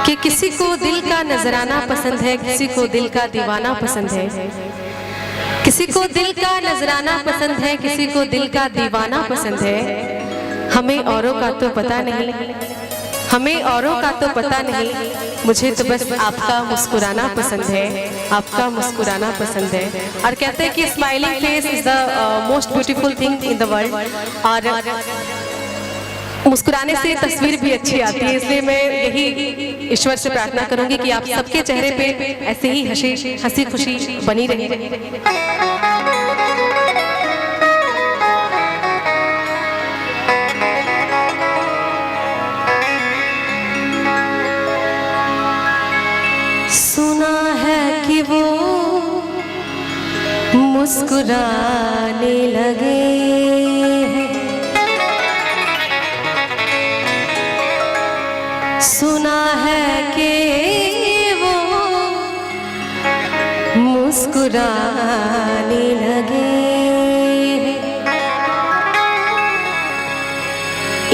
कि किसी को दिल का नजराना पसंद है, किसी को दिल का दीवाना पसंद है, किसी को दिल का नजराना पसंद है, किसी को दिल का दीवाना पसंद है। हमें औरों का तो पता नहीं, हमें औरों का तो पता नहीं, मुझे तो बस आपका मुस्कुराना पसंद है, आपका मुस्कुराना पसंद है। और कहते हैं कि smiling face is the most beautiful thing in the world. और मुस्कुराने से तस्वीर भी अच्छी आती है, इसलिए मैं यही ईश्वर से प्रार्थना करूंगी कि आप सबके चेहरे पे ऐसे ही हंसी खुशी बनी रहे। सुना है कि वो मुस्कुराने लगे हैं, सुना है कि वो मुस्कुराने लगे हैं।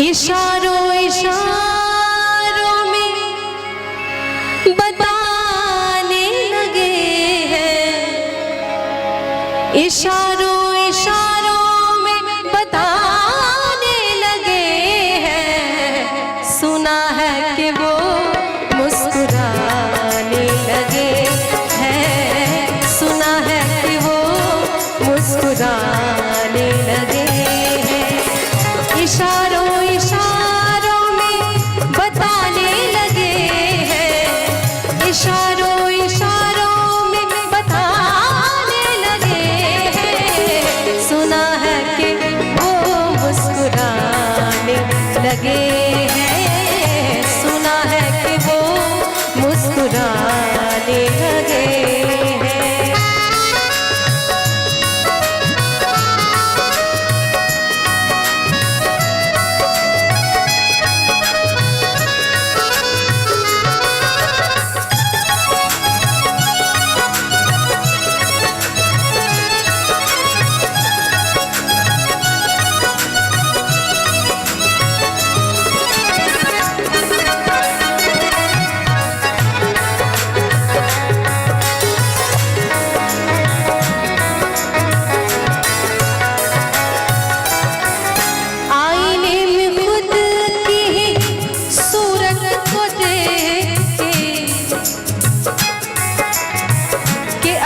इशारों इशारों में बताने लगे हैं, इशारों इशारों में बताने लगे हैं। सुना है कि वो मुस्कुराने लगे हैं, सुना है कि वो मुस्कुराने लगे हैं। इशारों इशारों में बताने लगे हैं, इशारों इशारों में बताने लगे हैं। सुना है कि वो मुस्कुराने लगे हैं, सुना है कि वो मुस्कुराने लगे हैं।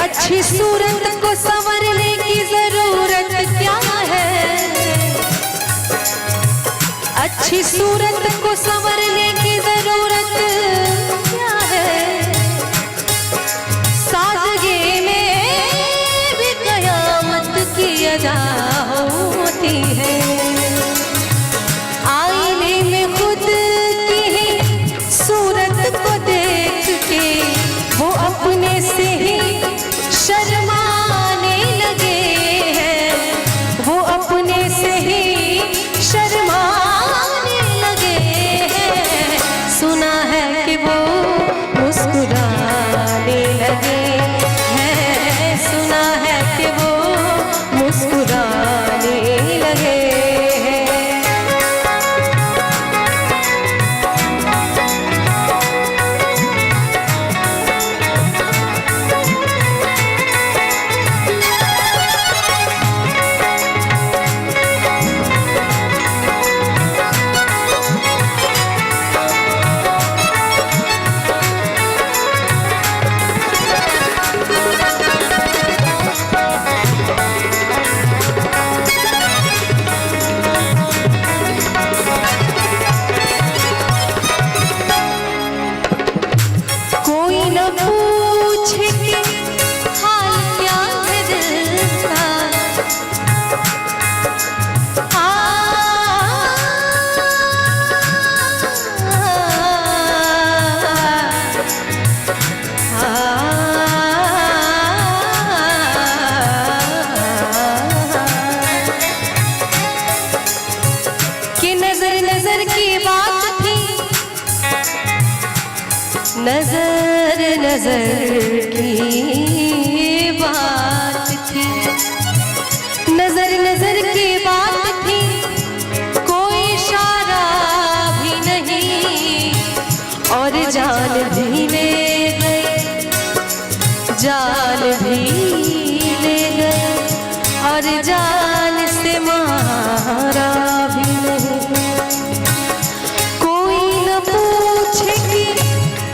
अच्छी सूरत को संवरने की जरूरत क्या है, अच्छी सूरत को संवरने की जरूरत क्या है। सादगी में भी कयामत की अदा होती है। आईने में खुद की ही सूरत को देख के वो अपने से ही शर्माने लगे हैं, वो अपने से ही शर्माने लगे हैं। सुना है कि वो मुस्कुराने लगे हैं, सुना है कि वो मुस्कुराने लगे हैं। नजर नजर की बात थी, नजर नजर की बात थी, कोई इशारा भी नहीं और जान जान भी ले गए, जान भी ले गए और जान से मारा भी नहीं। कोई न पूछे कि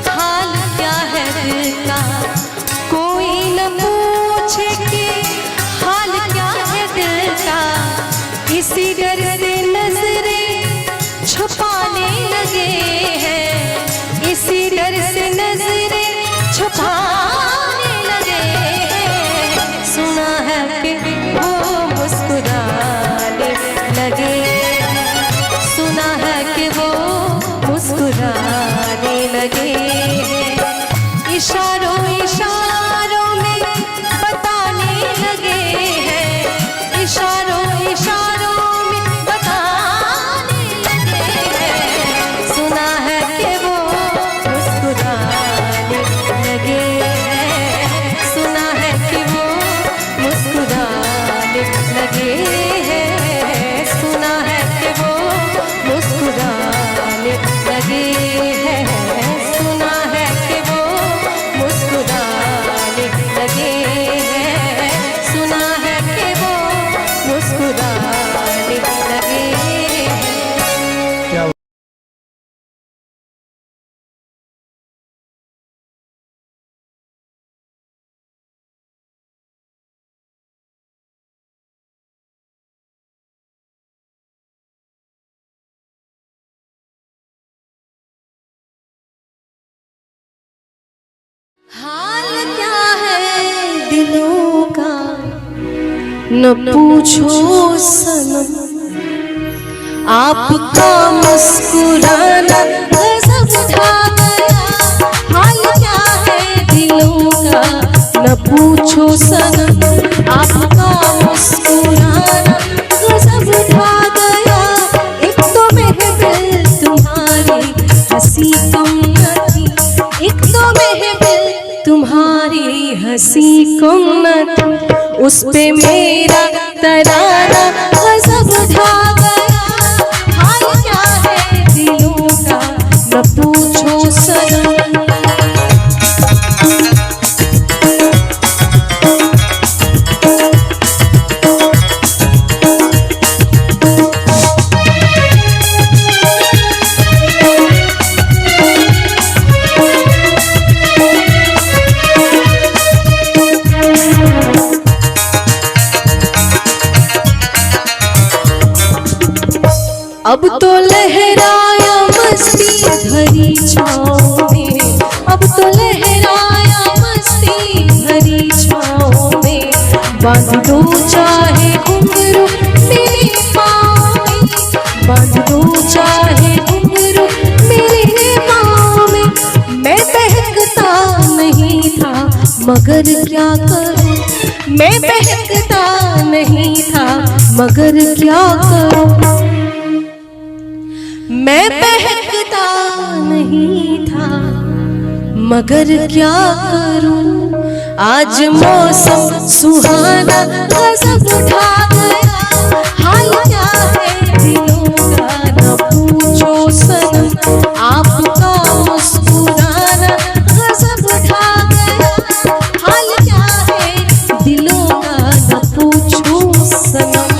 हाल क्या है दिल का, कोई न पूछे कि हाल क्या है दिल का। इसी डर से नजरें छुपाने लगे हैं, इसी डर से नजरें छुपाने लगे हैं। सुना है कि वो मुस्कुराने लगे, सुना है कि वो मुस्कुराने लगे हैं। इशारों इशारों में बताने लगे हैं, इशारों इशारों में बताने लगे हैं। सुना है कि वो मुस्कुराने लगे हैं, सुना है कि वो मुस्कुराने लगे हैं, सुना है कि वो मुस्कुराने लगे हैं, सुना है कि वो मुस्कुराने लगे हैं, सुना है कि वो मुस्कुराने लगे हैं। हाल क्या है दिलों का न पूछो सनम, आपका मुस्कुराना गजब ढा गया। हाल क्या है दिलों का न पूछो सनम, आपका मुस्कुराना गजब ढा गया। एक तो महफिल तुम्हारी हंसी कम न थी, एक तो महफिल तुम्हारी हंसी कम न थी, उस पे मेरा तराना गजब ढा गया। हाल क्या है दिलों का न पूछो सनम। अब तो लहराया मस्ती भरी छाँव में, अब तो लहराया मस्ती भरी छाँव में। बांध दो चाहे घुंघरू मेरे पाँव में, बांध दो चाहे घुंघरू मेरे पाँव में। मैं बहकता नहीं था मगर क्या करूं, मैं बहकता नहीं था मगर क्या करूं। मैं बहकता नहीं था मगर क्या करूं। आज मौसम सुहाना गजब ढा गया। हाल क्या है दिलों का न पूछो सनम, आपका मुस्कुराना गजब ढा गया। हाल क्या है दिलों का न पूछो सनम।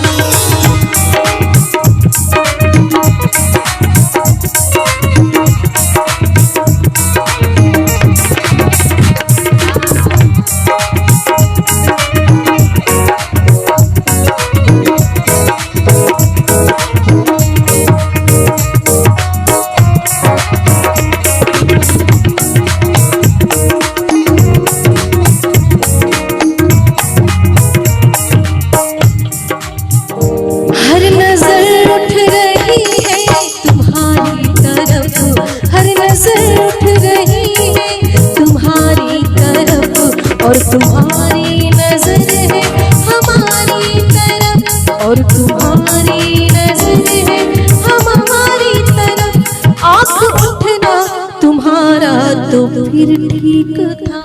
और तुम्हारी नजर है हमारी तरफ, और तुम्हारी नजर है हमारी तरफ। आँख उठना तुम्हारा तो फिर ठीक था,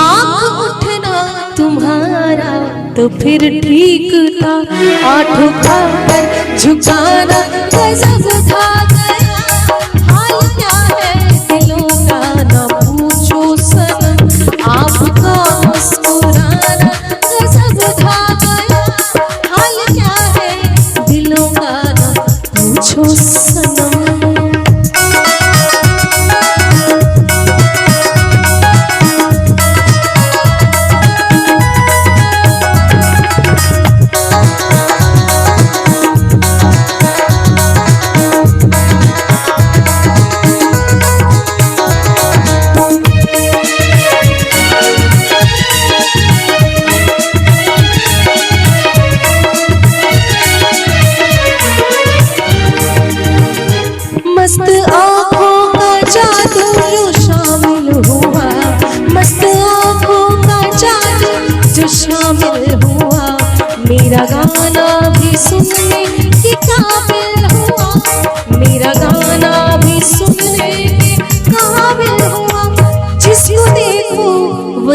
आँख उठना तुम्हारा तो फिर ठीक था। आठ उठाकर झुकाना गजब था गया। हाल क्या है दिलों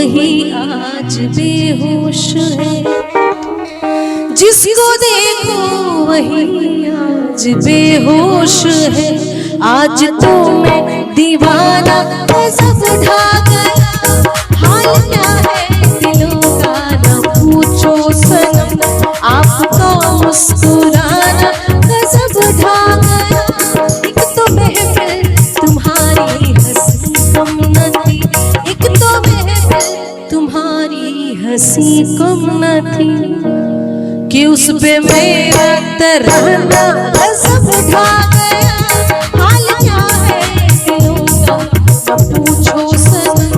वही आज बेहोश है, जिसको देखो वही आज बेहोश है। आज तो मैं दीवाना सब ढा गया, हाल क्या है दिलों का न पूछो सनम, आपका मुस्कुराना सब ढा गया। एक तो महफिल तुम्हारी हंसी कम न थी, एक तो महफिल तुम्हारी हंसी कम न थी, कि उस पे मेरा तराना सब ढा गया। हाल क्या है दिलों का न पूछो सनम,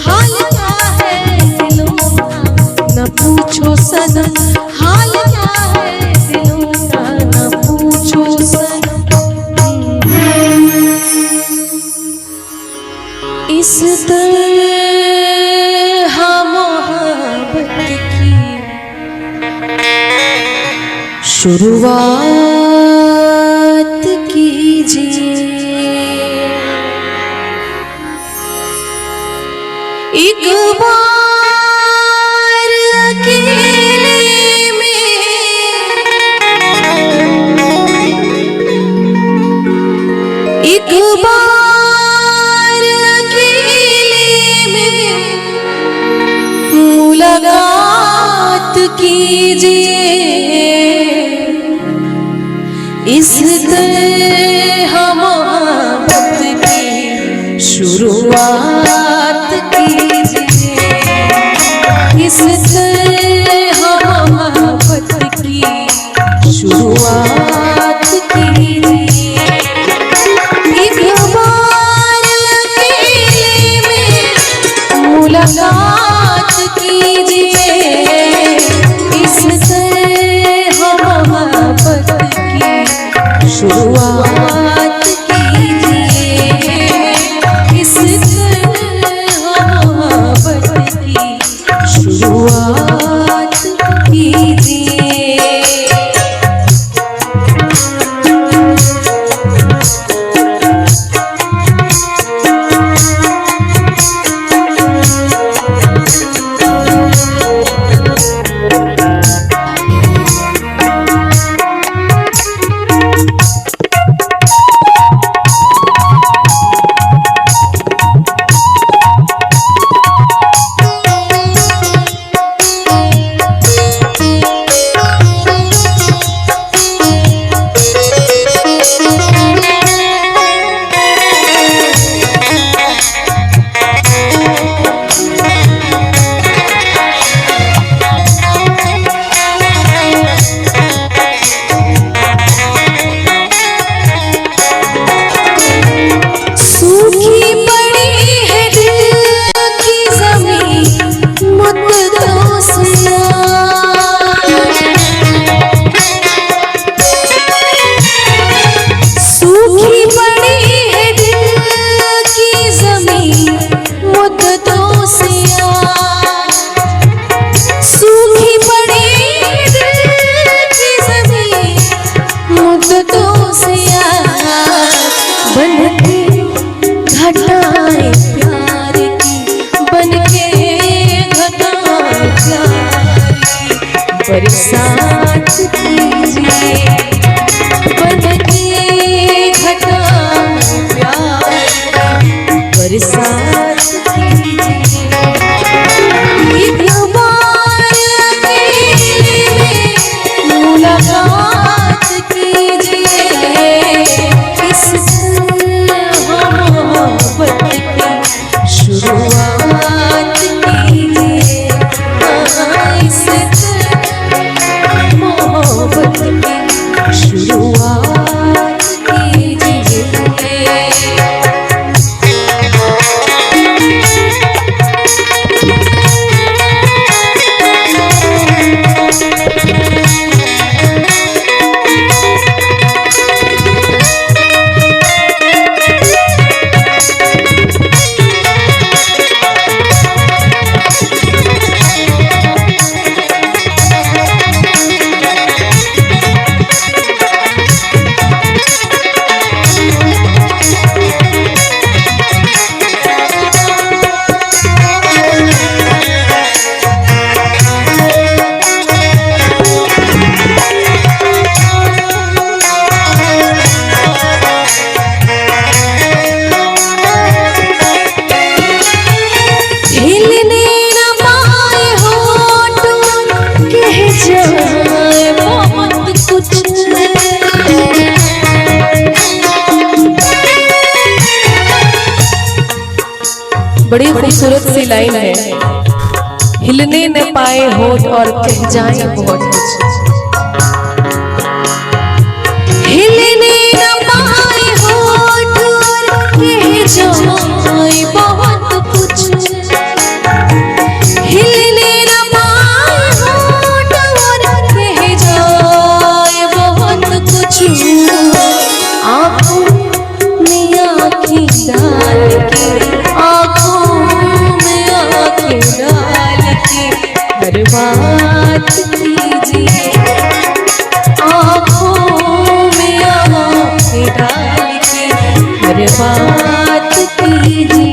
हाल क्या है दिलों का न पूछो सनम, हाल क्या है दिलों का न पूछो सनम। इस तरह मोहब्बत की शुरुआत कीजिए, एक बार अकेले में, एक बार अकेले में मुलाकात कीजिए। इस तरह मोहब्बत की शुरुआत कीजिए, इस तरह मोहब्बत की शुरुआत कीजिए। एक बार अकेले में मुलाकात कीजिए, इस तरह मोहब्बत शुरुआत कीजिए, इस तरह मोहब्बत की शुरुआत कीजिए। बरसात कीजिए, बनके घटा प्यार बरसात कीजिए। एक बार अकेले में मुलाकात कीजिए, इस मोहब्बत की शुरुआत कीजिए। इस मोहब्बत की शुरुआत कीजिए। बड़ी खूबसूरत सी लाइन है, हिलने न पाए होठ और कह जाए बहुत कुछ। हिलने न पाए होठ और कह जाए बहुत कुछ। हिलने न पाए होठ और कह जाए बहुत कुछ। आँखों में आँखें डाल के, आँखों में आँखें डाल के हर बात कीजिए। आँखों में आँखें डाल के हर बात कीजिए।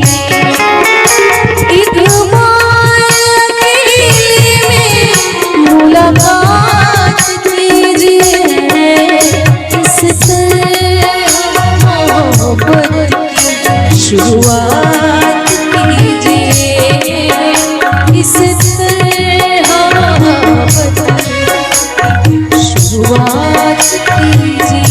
एक बार अकेले में मुलाकात कीजिए। इससे मोहब्बत की शुरुआत कीजिए। इससे मोहब्बत की शुरुआत कीजिए।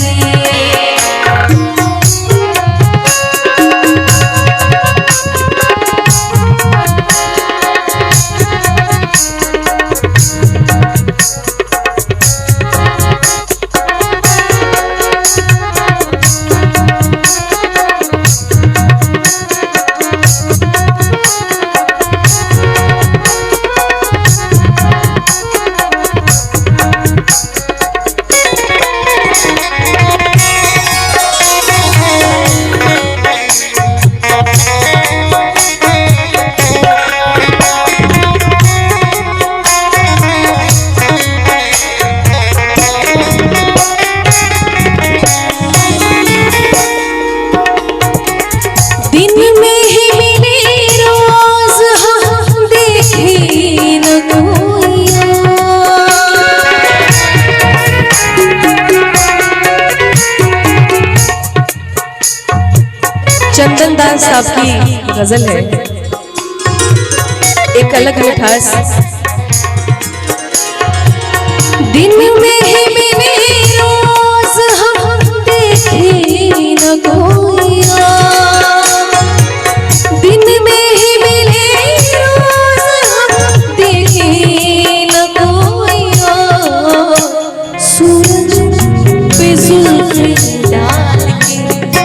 चंदन दास साहब की गजल है, एक अलग मिठास। दिन में ही मिले रोज हम देखे न कोइया। दिन में ही मिले रोज हम देखे न कोइया। सूरज पे जुल्फ़े डाल के,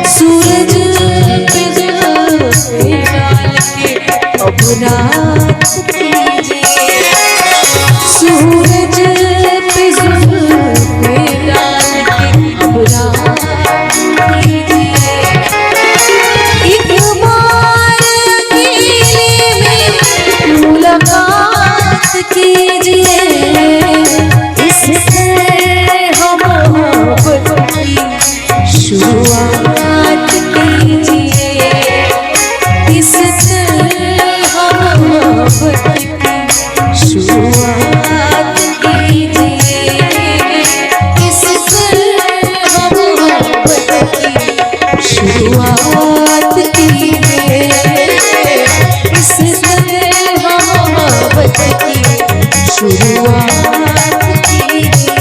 सूरज अब रात कीजिए। सूरज पे जुल्फ़े डाल के अब रात कीजिए। एक बार अकेले में मुलाकात कीजिए। इससे हम मोहब्बत की शुरुआत कीजिए। इससे मोहब्बत की शुरुआत कीजिए। इससे मोहब्बत की शुरुआत कीजिए। इससे मोहब्बत की शुरुआत कीजिए।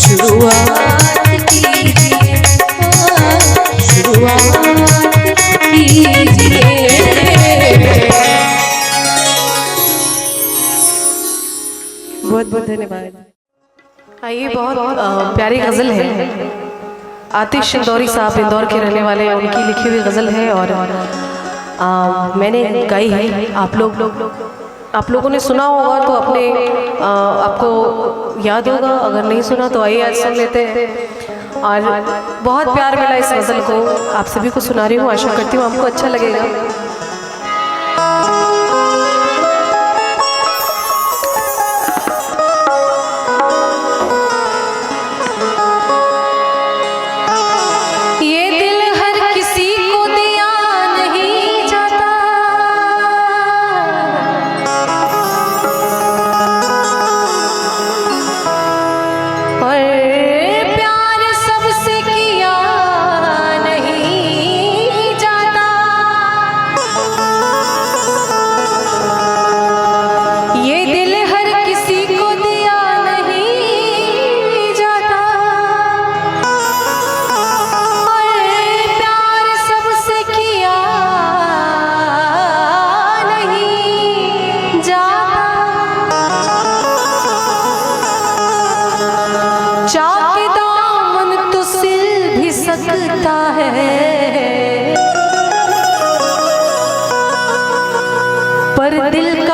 शुरुआत कीजिए। शुरुआत कीजिए। बहुत बहुत धन्यवाद। ये बहुत प्यारी गज़ल है। आतिश इंदौरी साहब इंदौर के रहने वाले, उनकी लिखी हुई गज़ल है और मैंने गाई है। आप लोगों ने सुना होगा तो अपने आपको याद होगा, अगर नहीं सुना तो आइए आज सुन लेते हैं। और बहुत प्यार मिला इस गज़ल को, आप सभी को सुना रही हूँ। आशा करती हूँ आपको अच्छा लगेगा।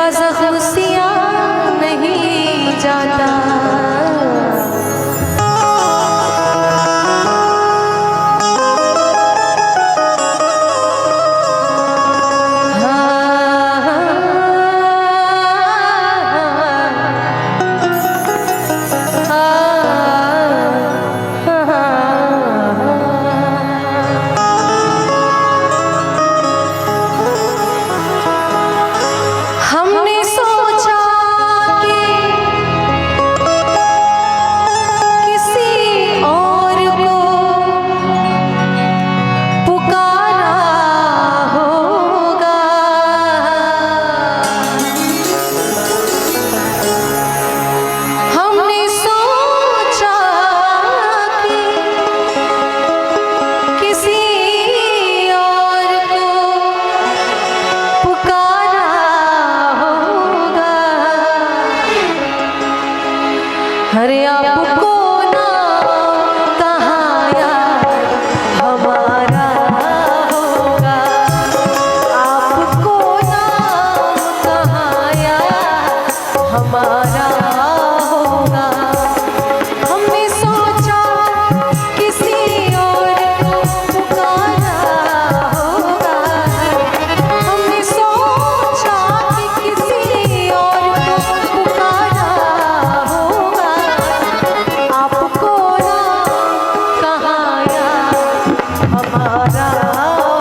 का ज़ख्म सियाह नहीं जाता। हमने सोचा कि किसी और को पुकारा होगा, हमने सोचा कि किसी और को पुकारा होगा। अरे आपको ना कहाँ यार हमारा होगा, आपको ना कहाँ यार हमारा होगा। हमने सोचा किसी और को पुकारा होगा, हमने सोचा कि किसी और को पुकारा होगा। आपको ना कहाँ यार हमारा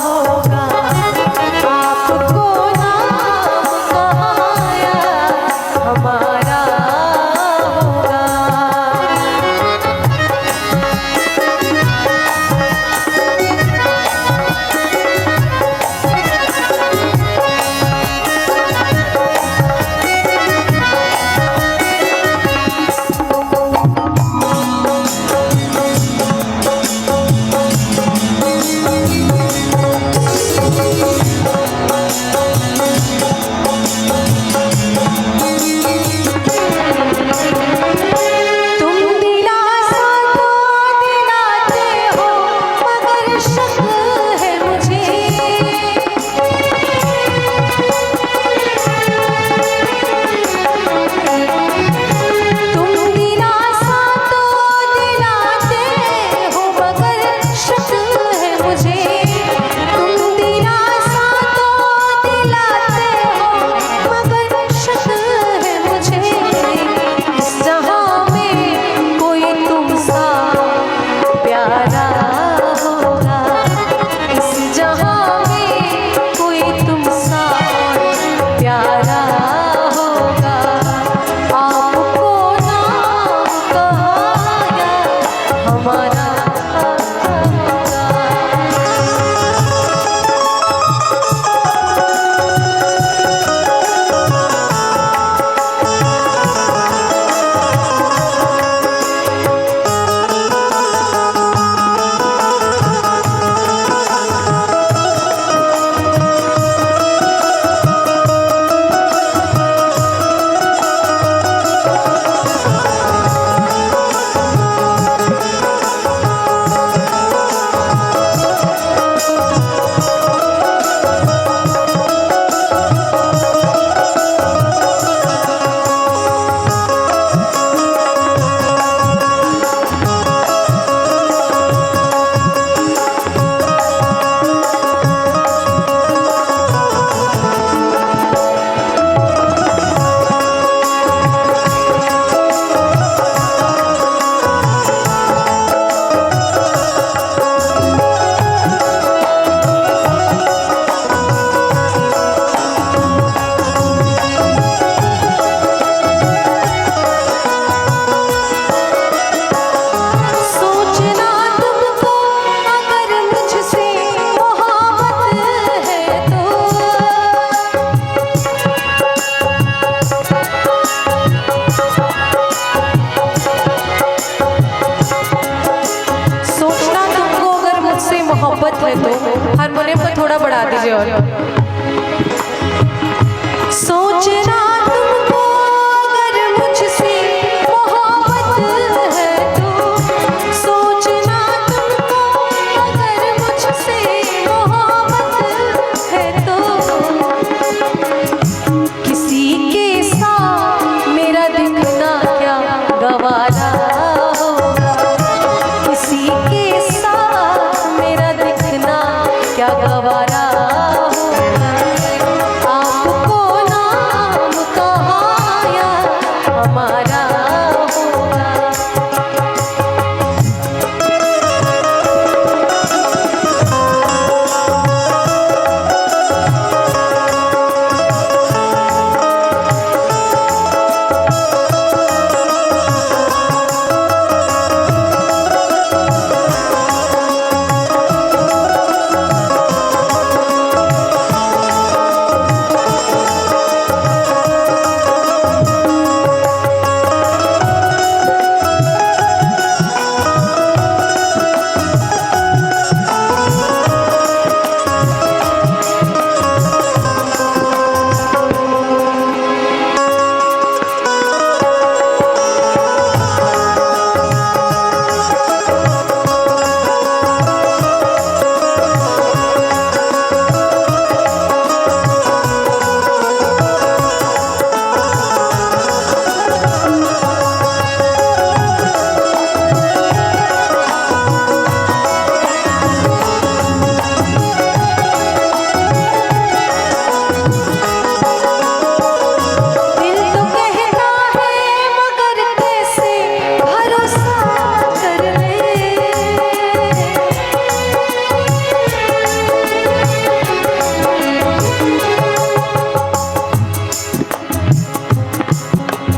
होगा, आपको ना कहाँ यार हमारा होगा। तुम दिलासा तो दिलाते हो मगर शक है मुझे, तुम दिलासा तो दिलाते हो मगर शक है मुझे, तुम दिलासा तो दिलाते हो मगर शक है मुझे। इस जहां में कोई तुमसा प्यारा होगा, इस जहां में कोई तुमसा प्यारा होगा। आपको नाम कहाँ यार हमारा होगा। सोचना तुमको अगर मुझसे मोहब्बत है तो, सोचना तुमको अगर मुझसे मोहब्बत है तो। हारमोनियम को थोड़ा बढ़ा दीजिए। और सोचना तुमको अगर मुझसे मोहब्बत है तो, सोचना तुमको अगर मुझसे मोहब्बत है तो, किसी हमारा होगा, आपको नाम कहाया हमारा होगा।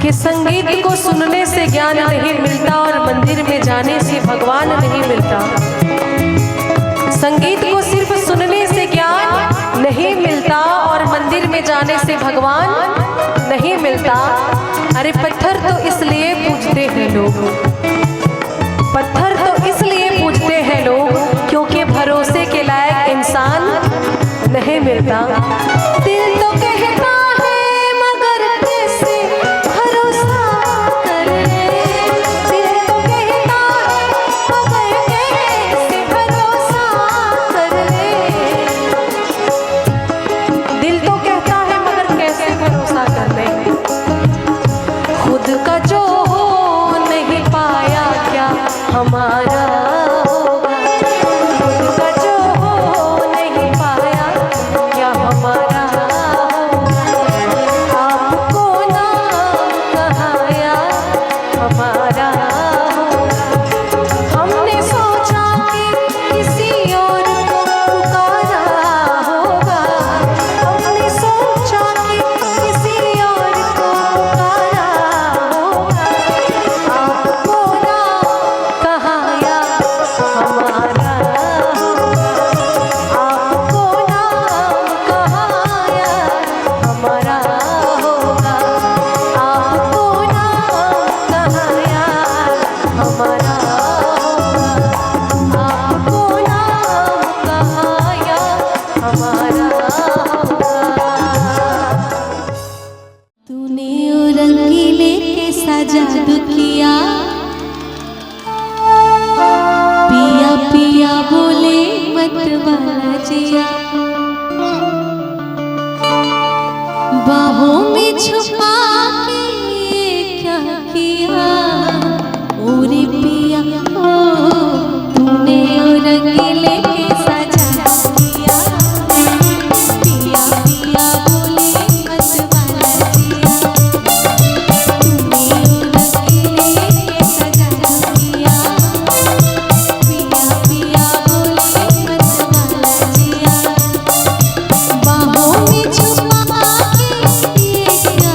कि संगीत को सुनने से ज्ञान नहीं मिलता और मंदिर में जाने से भगवान नहीं मिलता। संगीत को सिर्फ सुनने से ज्ञान नहीं मिलता और मंदिर में जाने से भगवान नहीं मिलता। अरे पत्थर तो इसलिए पूजते हैं लोग, पत्थर तो इसलिए पूजते हैं लोग क्योंकि भरोसे के लायक इंसान नहीं मिलता। दिल तो कहता हमारा होगा, खुद का जो हो नहीं पाया क्या हमारा होगा, आपको नाम कहाया हमारा होगा। हमने सोचा कि किसी और को पुकारा होगा, हमने सोचा कि किसी और को पुकारा होगा, आपको कहाया हमारा होगा, आपको नाम कहाया हमारा होगा, आपको नाम कहाया हमारा होगा, आपको नाम कहाया हमारा होगा। तूने ओ रंगीले के सजा दुखिया, पिया पिया बोले मत वाला जिया, बाहों में छुपा के क्या किया ओरे पिया ओ, तूने ओ रंगीले के सजा दुखिया, पिया पिया बोले मत वाला जिया, तूने ओ रंगीले के सजा दुखिया, पिया पिया बोले मत वाला जिया, बाहों में छुपा के ये क्या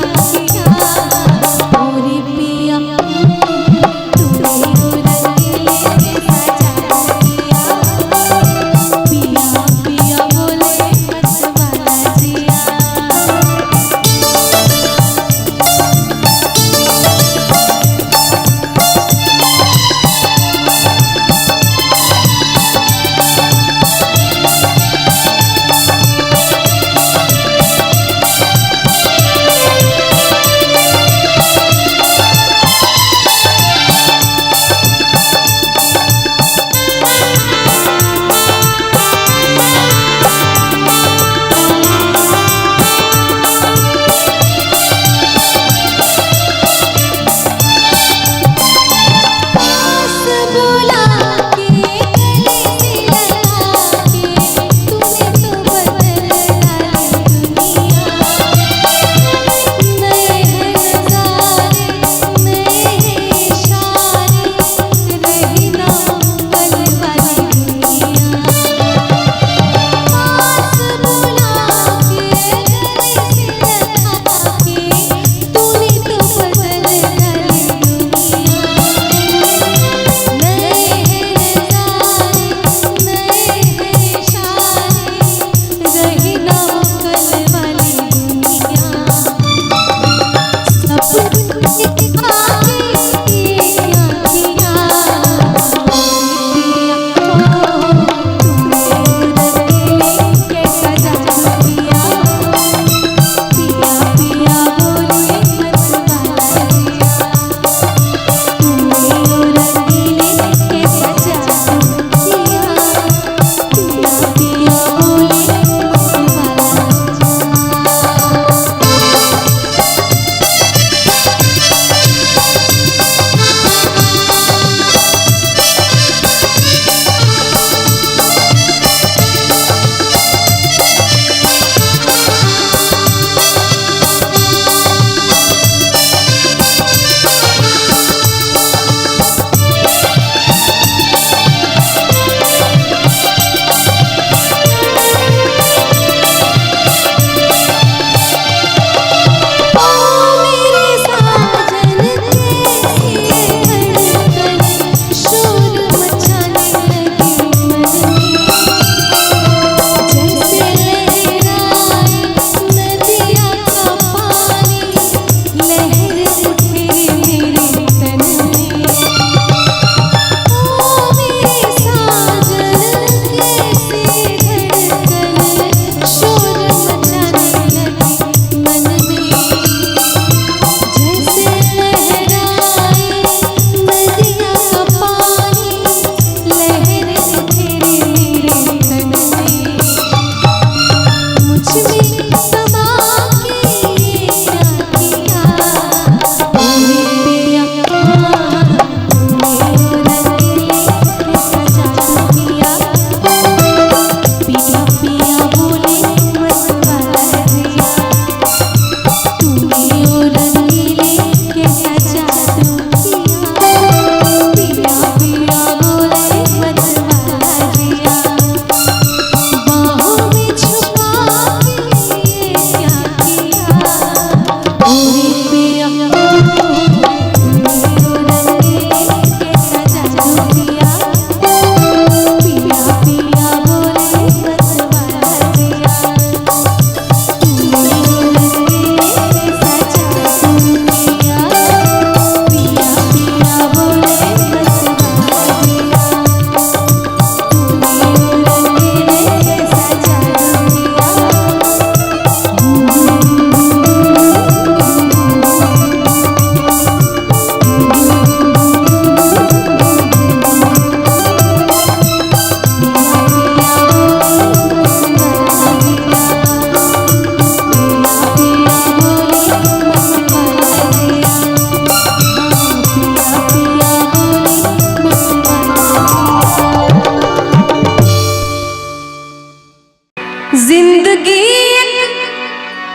जिंदगी एक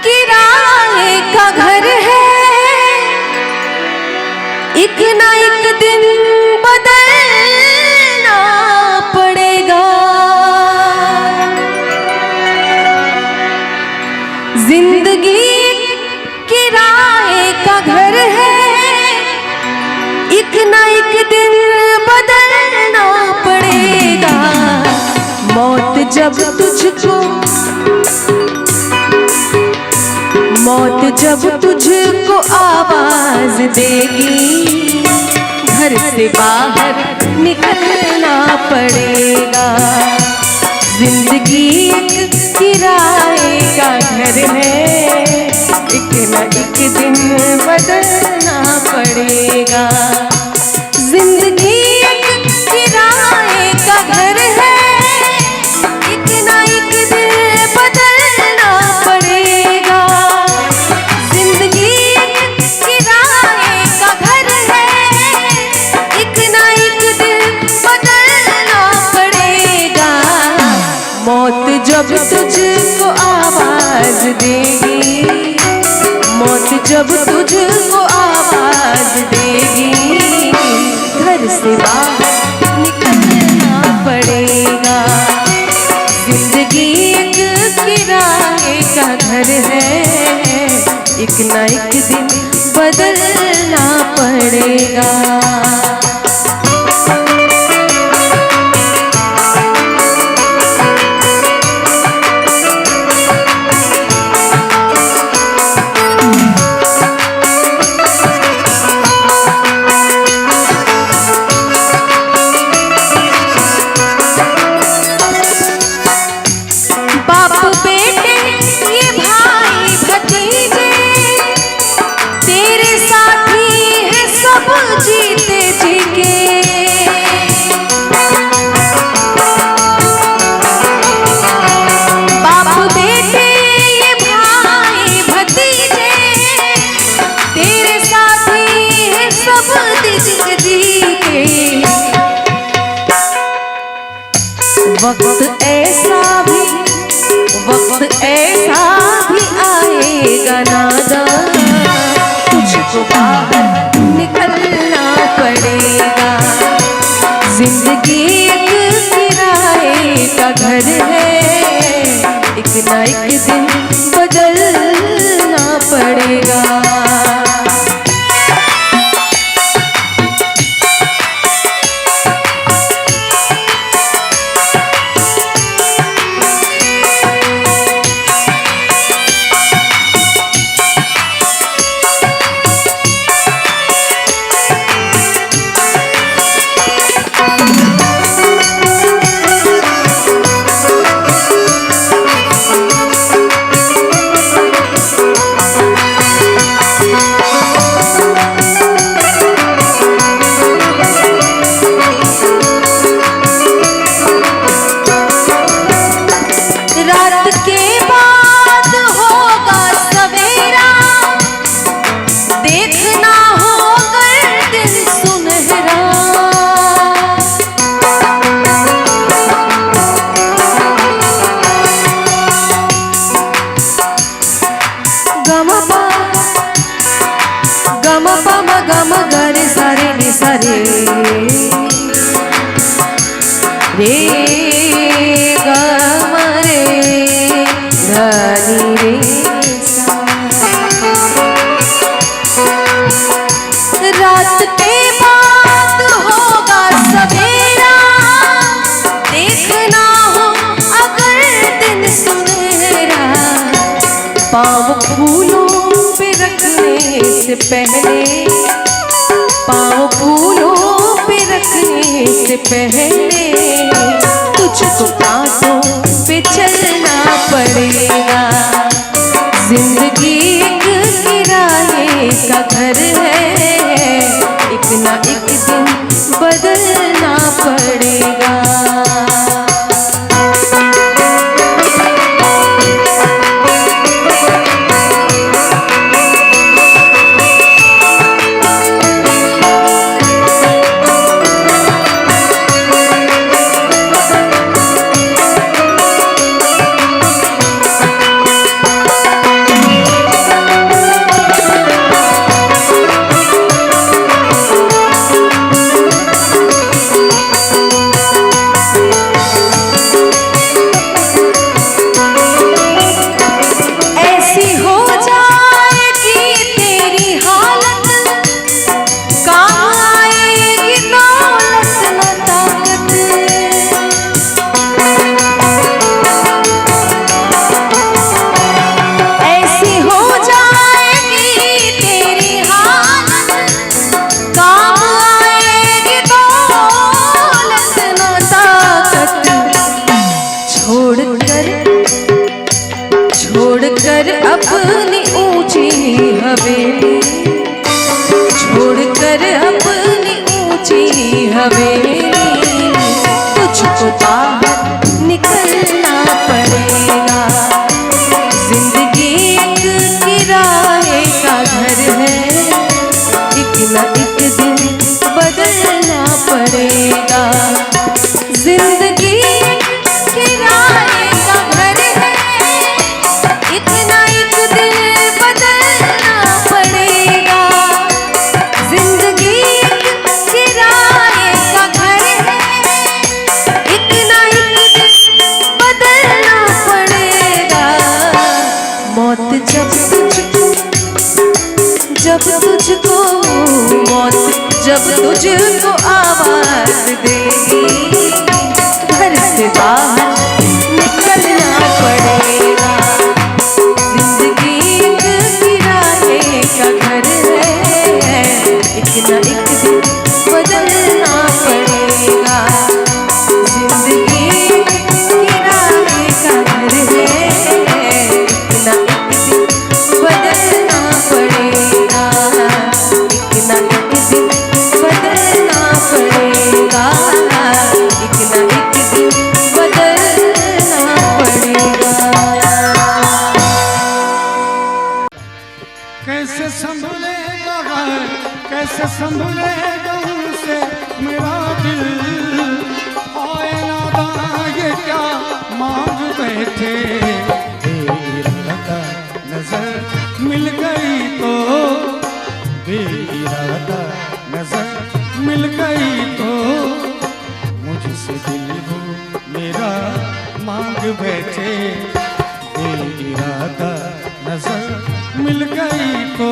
किराए का घर है, एक ना एक दिन बदलना पड़ेगा। जिंदगी एक किराए का घर है, एक ना एक दिन बदलना पड़ेगा। मौत जब तुझको आवाज देगी, घर से बाहर निकलना पड़ेगा। जिंदगी एक किराए का घर है, एक न एक दिन बदलना पड़ेगा। जिंदगी एक किराए का घर है, एक न एक दिन बदलना पड़ेगा। जिंदगी एक किराए का घर है, एक न एक दिन बदलना पड़ेगा। मौत जब तुझको आवाज देगी, मौत जब तुझको आवाज देगी, घर से बाहर निकलना पड़ेगा। जिंदगी एक किराए का घर है, एक ना एक दिन बदलना पड़ेगा। वक्त ऐसा भी आएगा नादा, तुझको बाहर निकलना पड़ेगा। जिंदगी एक किराए का घर है, एक ना एक दिन बदलना पड़ेगा। रे गम रे धनी रे। रात के बाद होगा सवेरा, देखना हो अगर दिन सुनहरा। पाँव फूलों पे रखने से पहले, पाँव फूलों पे रखने से पहले, तुझको कांटों पे चलना पड़ेगा। जिंदगी एक किराए का घर है, एक ना एक दिन बदलना पड़ेगा। छोड़कर अपनी ऊंची हवेली, छोड़कर अपनी ऊंची हवेली, तुझको बाहर निकलना पड़ेगा। जिंदगी एक किराए का घर है, एक ना एक दिन बदलना पड़ेगा। जिंदगी किराए का घर है, एक ना एक दिन बदलना पड़ेगा। जिंदगी किराए का घर है, एक ना एक दिन बदलना पड़ेगा। मौत जब तुझको आवाज देगी, घर से बाहर निकलना पड़ेगा। जिंदगी एक किराए का घर है, एक ना एक दिन बदलना पड़ेगा। जिंदगी एक किराए का घर है, एक ना एक दिन बदलना पड़ेगा। एक ना एक दिन बदलना पड़ेगा, एक ना एक दिन बदलना पड़ेगा। कैसे संभलेगा कैसे संभलेगा उनसे मेरा दिल, आए नादा ये क्या मांग बैठे। बेइरादा नजर मिल गई तो, बेइरादा नजर मिल गई तो, मुझसे दिल वो मेरा मांग बैठे। बेइरादा नजर मिल गई तो,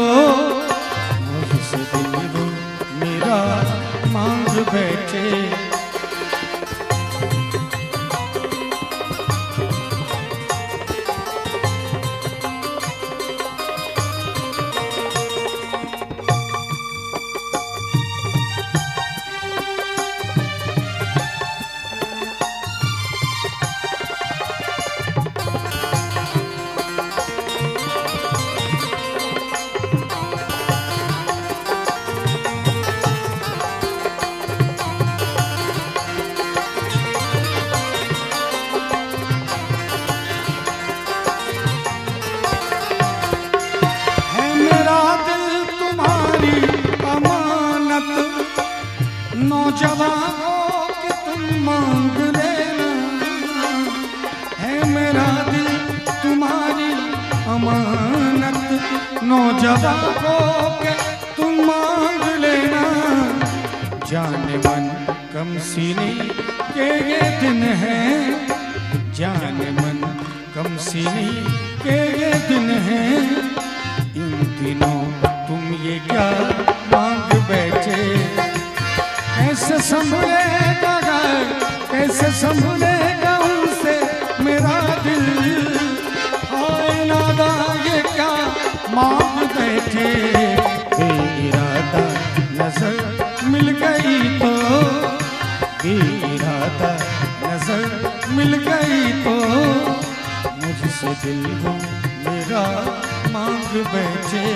मुझसे दिल वो मेरा मांग बैठे। नौजवानों की तुम मांग लेना, है मेरा दिल तुम्हारी अमानत। नौजवानों के तुम मांग लेना, जाने मन कम सीने के ये दिन है, जाने मन कम सीने के ये दिन है। इन दिनों तुम ये क्या मांग बैठे। कैसे संभलेगा कैसे संभलेगा उनसे मेरा दिल, हाय नादा ये क्या मांग बैठे। बेइरादा नजर मिल गई तो, बेइरादा नजर मिल गई तो, मुझसे दिल वो मेरा मांग बैठे।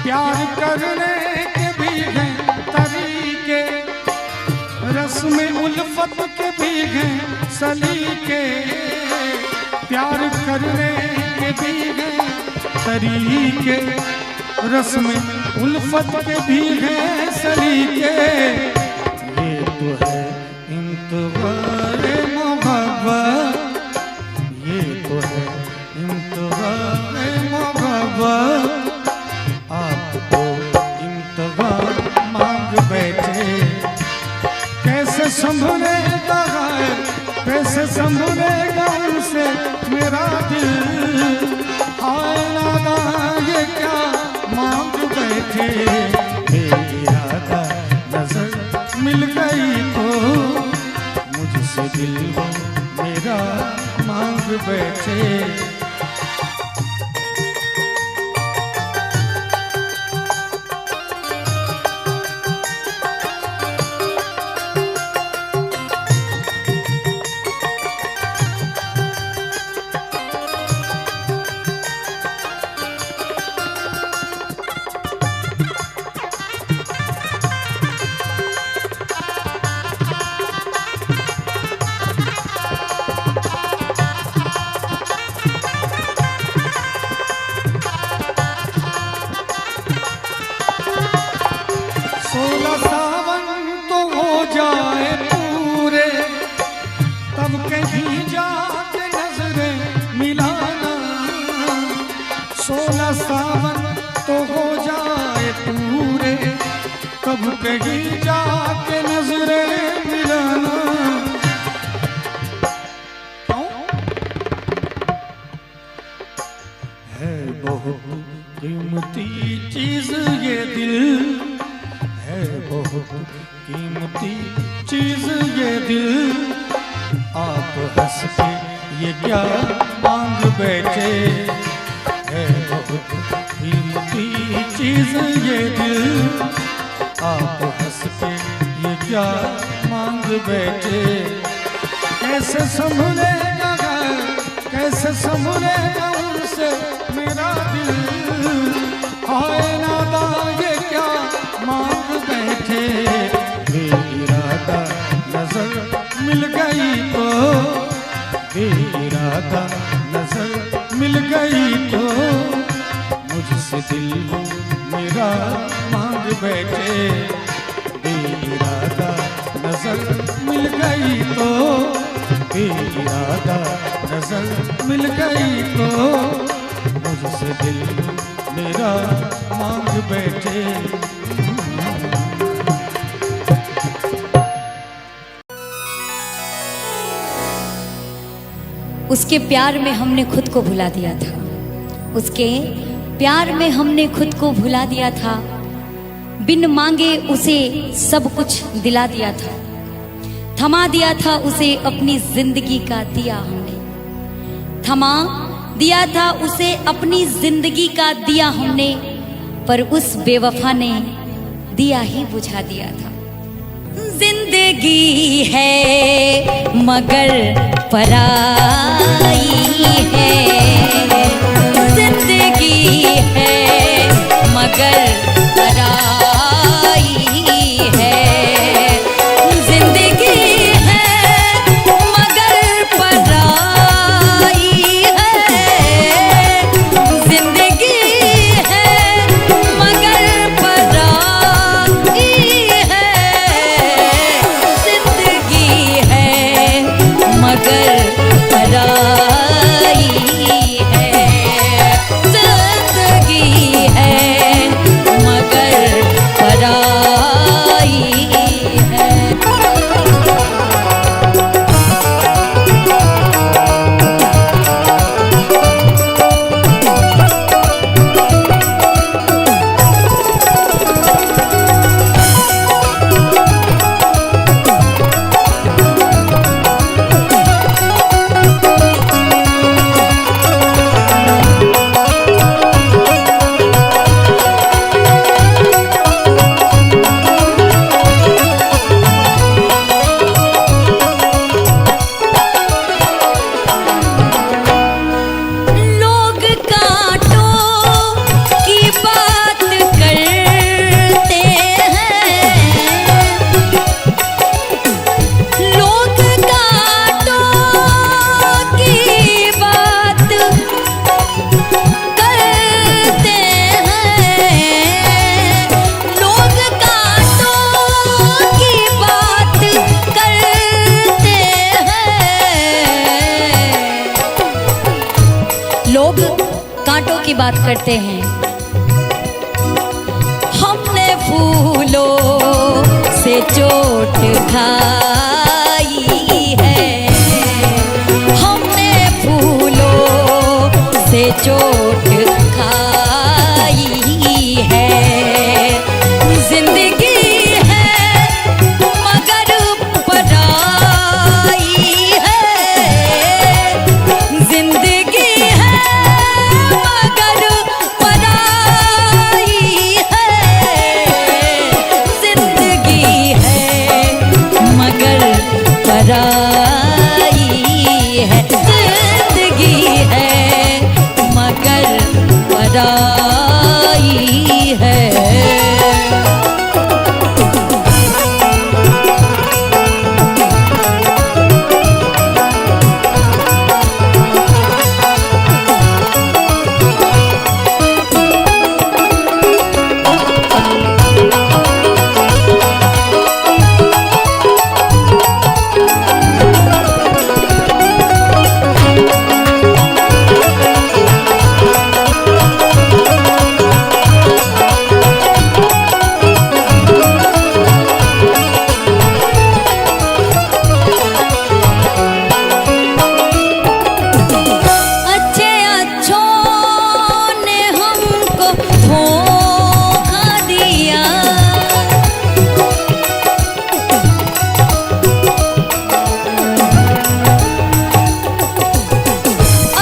प्यार करने के भी हैं तरीके, रस्म उल्फत के भी हैं सलीके। प्यार करने के भी हैं तरीके, रस में उल्फत के भी हैं सलीके। ये तो है इंतज़ारे मोहब्बत, ये तो है इंतज़ारे मोहब्बत। आप तो इंतज़ार मांग बैठे, कैसे संभलेगा कैसे संभलेगा उनसे मेरा दिल। हाय नादा ये क्या मांग बैठे, बेइरादा नजर मिल गई तो मुझसे दिल वो मेरा मांग बैठे। सावन तो हो जाए पूरे, कब कहीं जाके नजरें मिलाना। क्यों? है बहुत कीमती चीज ये दिल, है बहुत कीमती चीज ये दिल। आप हंस के ये क्या मांग बैठे, है बहुत कीमती चीज ये दिल। आप हंस के ये क्या मांग बैठे, कैसे संभलेगा कैसे संभलेगा उनसे मेरा दिल। हाय नादा ये क्या मांग बैठे, बेइरादा नजर मिल गई तो, बेइरादा नजर मिल गई तो मुझसे दिल वो मेरा मांग बैठे। बेइरादा नजर मिल गई तो, बेइरादा नजर मिल गई तो मुझसे दिल मेरा मांग बैठे। उसके प्यार में हमने खुद को भुला दिया था, उसके प्यार में हमने खुद को भुला दिया था। बिन मांगे उसे सब कुछ दिला दिया था, थमा दिया था उसे अपनी जिंदगी का दिया हमने, थमा दिया था उसे अपनी जिंदगी का दिया हमने। पर उस बेवफा ने दिया ही बुझा दिया था। जिंदगी है मगर पराई है, जिंदगी है मगर पराई है, जिंदगी है मगर पराई है, जिंदगी है मगर पराई है, जिंदगी है मगर पराई है, जिंदगी है बात करते हैं। हमने फूलों से चोट खाई है, हमने फूलों से चोट खाई है। जिंदगी है मगर पराई है, जिंदगी है मगर पराई है, जिंदगी है मगर पराई है, जिंदगी है मगर पराई है। अच्छे अच्छों ने हमको धोखा दिया,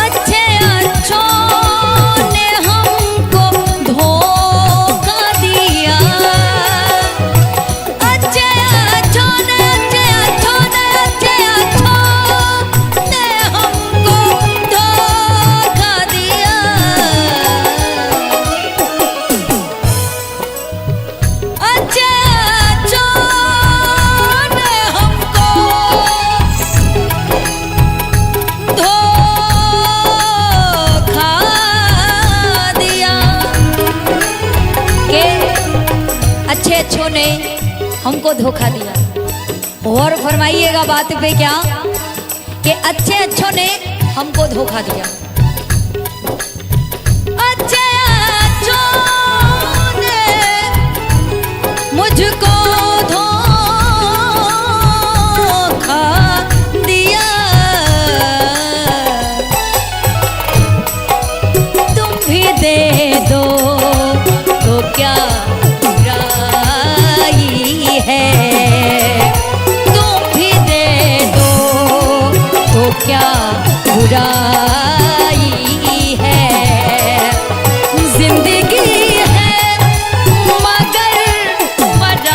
अच्छे अच्छों ने हमको धोखा दिया, अच्छे अच्छों ने अच्छे अच्छों ने अच्छे अच्छों ने हमको धोखा दिया, अच्छे अच्छों ने हमको धोखा दिया। के अच्छे अच्छों ने हमको धोखा दिया। और फरमाइएगा बात पे क्या कि अच्छे अच्छों ने हमको धोखा दिया, अच्छे अच्छों ने मुझको धोखा दिया। तुम भी दे दो तो क्या बुराई है, तुम भी दे दो तो क्या बुराई है। जिंदगी है मगर पराई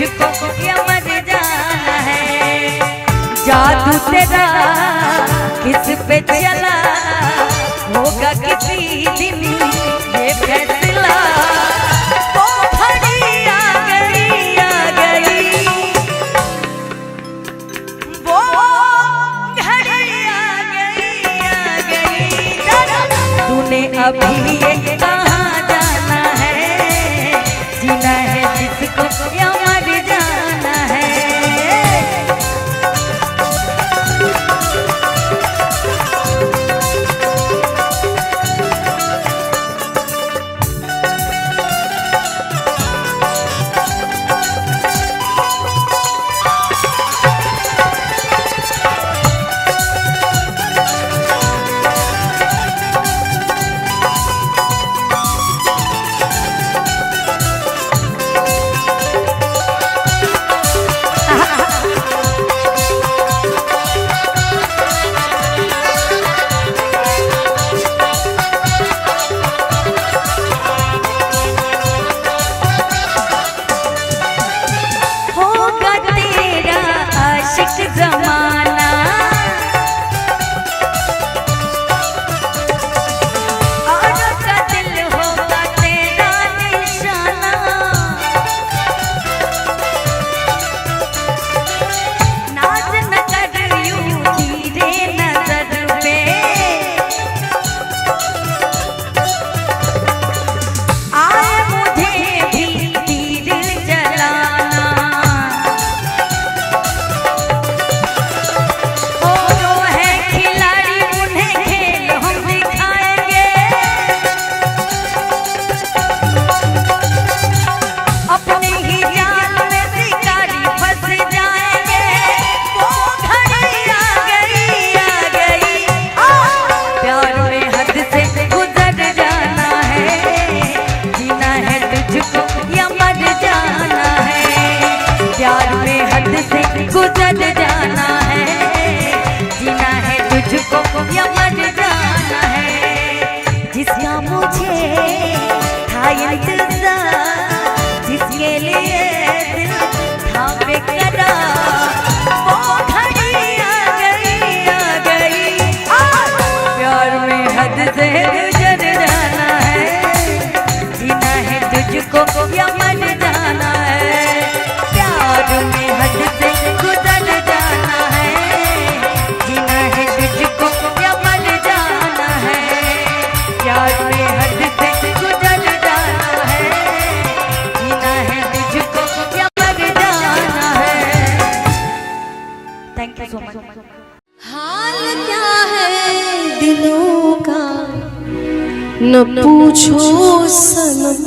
तुझको या मर जाना है। जादू तेरा किस पे चला होगा किसी दिन ये फैसला। वो घड़ी आ गई वो घड़ी आ गई। तूने अभी ये कहाँ जाना है, जीना है जिसको या मर जाना है। जिसके लिए दिल था बेकरार, वो घड़ी आ गई। प्यार में हद से गुजर जाना है, जीना है तुझको या मर जाना है। प्यार में हद से गुजर जाना है, जीना है तुझको या मर जाना है। प्यार में हद से गुजर जाना है, जीना है तुझको या मर जाना है। Thank you so much. हाल क्या है दिलों का न पूछो सनम,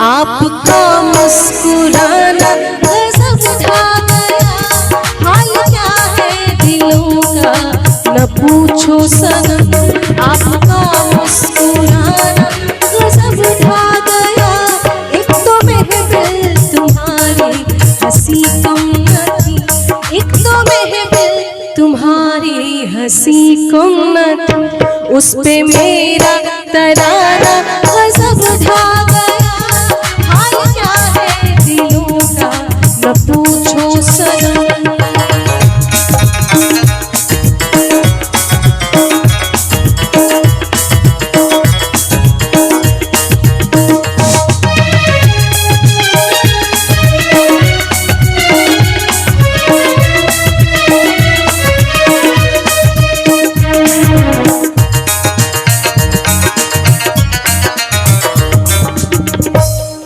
आपका मुस्कुराना गजब ढा गया। हाल क्या है दिलों का न पूछो सनम, आपका मुस्कुराना गजब ढा गया। एक तो महफिल तुम्हारी हंसी कम न थी, एक तो महफिल तुम्हारी हंसी कम न थी, उस पे मेरा तराना गजब ढा गया। हाल क्या है दिलों का न पूछो सनम।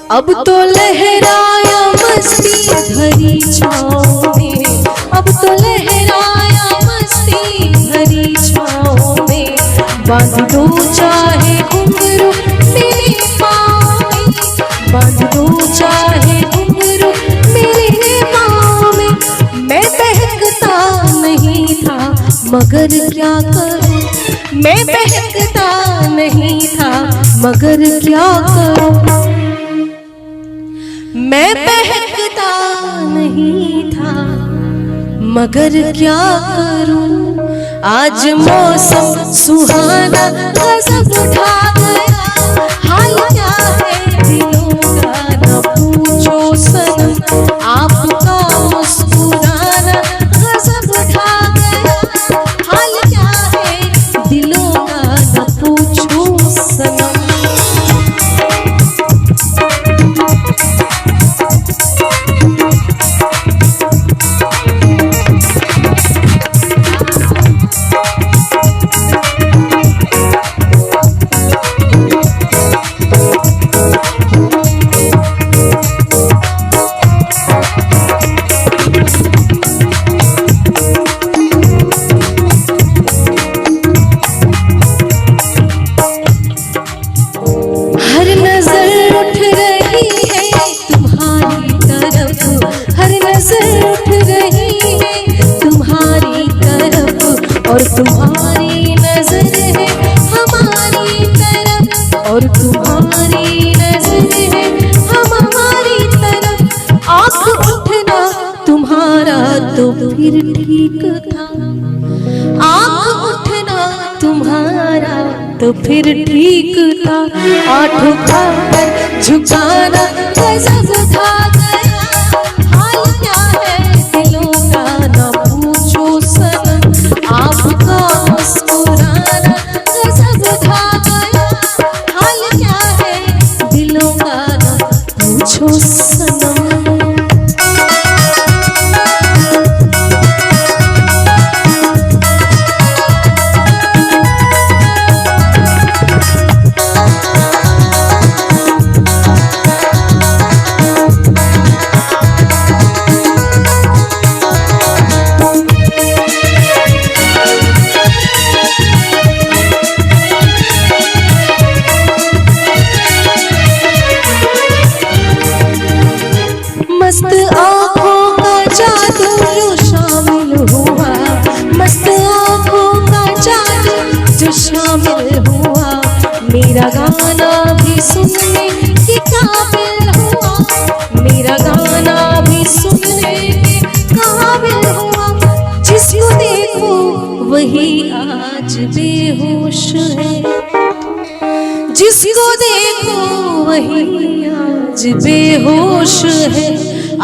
अब तो लहराया मस्ती भरी छाँव में, अब तो लहराया मस्ती भरी छाँव में। बांध दो चाहे घुंघरू मेरे पाँव में, बांध दो चाहे घुंघरू मेरे पाँव में। मैं बहकता नहीं था मगर क्या करूं, मैं बहकता नहीं था मगर क्या करूं। मैं बहकता नहीं था मगर क्या करूं। आज मौसम सुहाना गजब उठा गया। हाल क्या है दिलों का न पूछो सनम, फिर ठीक था, आँख उठना तुम्हारा तो फिर ठीक था, आठ उठाकर झुकाना गजब था गया। हाल क्या है दिलों का ना पूछो सनम, आपका मुस्कुराना गजब था गया। हाल क्या है दिलों का ना पूछो सनम। मस्त आँखों का जादू जो शामिल हुआ, मस्त आँखों का जादू जो शामिल हुआ, मेरा गाना भी सुनने के काबिल हुआ, मेरा गाना भी सुनने के काबिल हुआ। जिसको देखो वही आज बेहोश है, जिसको देखो वही आज बेहोश है।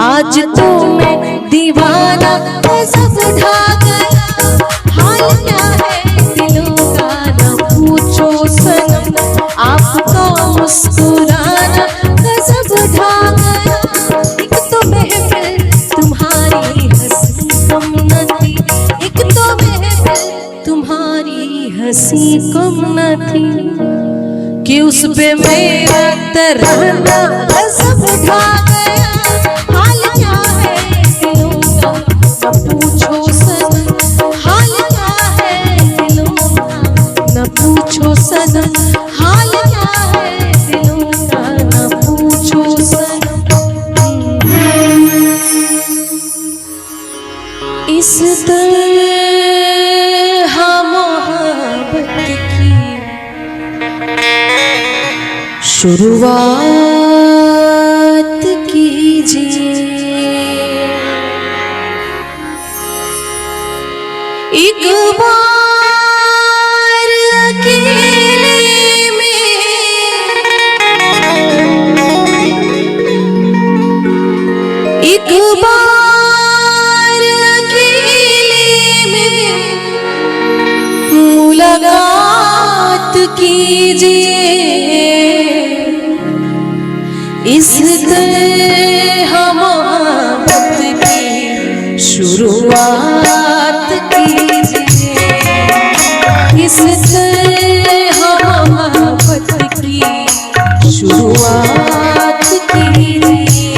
आज तो मैं दीवाना गजब ढा गया। हाल क्या है दिलों का ना पूछो सनम, आपका मुस्कुराना गजब ढा गया। एक तो महफिल तुम्हारी हंसी कम न थी, एक तो महफिल तुम्हारी हंसी कम न थी, कि उस पे मेरा तराना गजब ढा गया। हाल क्या है दिलों का न पूछो सनम, हाल क्या है दिलों का न पूछो सनम, हाल क्या है दिलों का न पूछो सनम। इस तरह मोहब्बत की शुरुआत कीजिए, एक बार अकेले में, एक बार अकेले में मुलाकात कीजिए। इस तरह मोहब्बत की शुरुआत कीजिए, इस तरह मोहब्बत की शुरुआत कीजिए।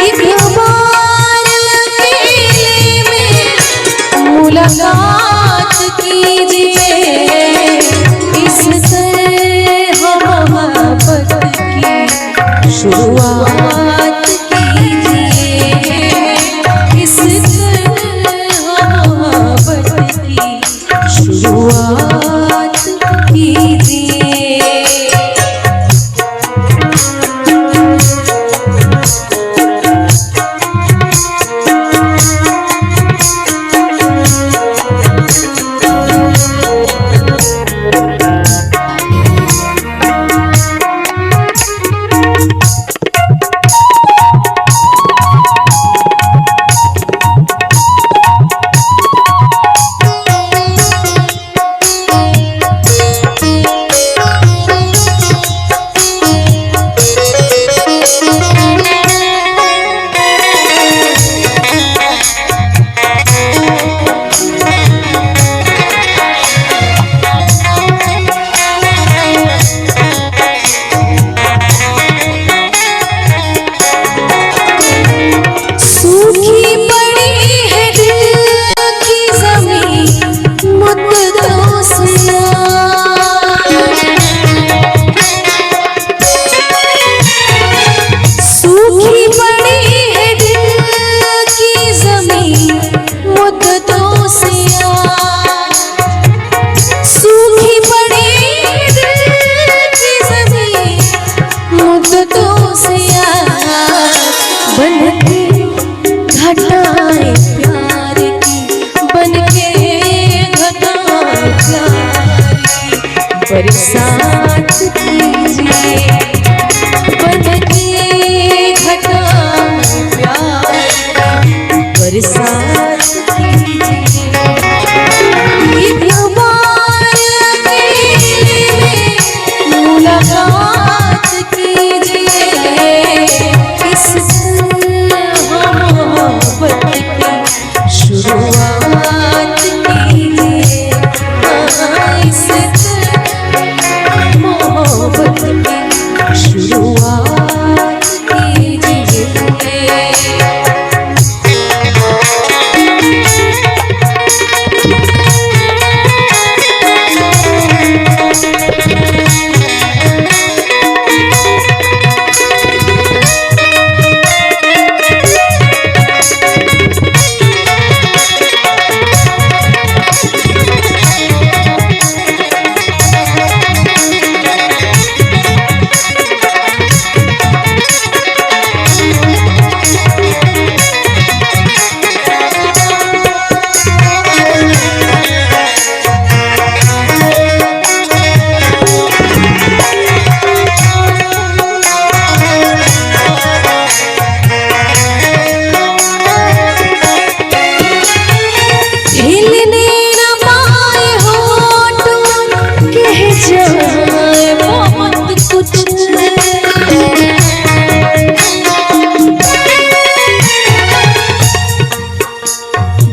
एक बार अकेले में मुलाकात कीजिए, इस तरह मोहब्बत शुरुआत कीजिए, इस तरह मोहब्बत की शुरुआत कीजिए।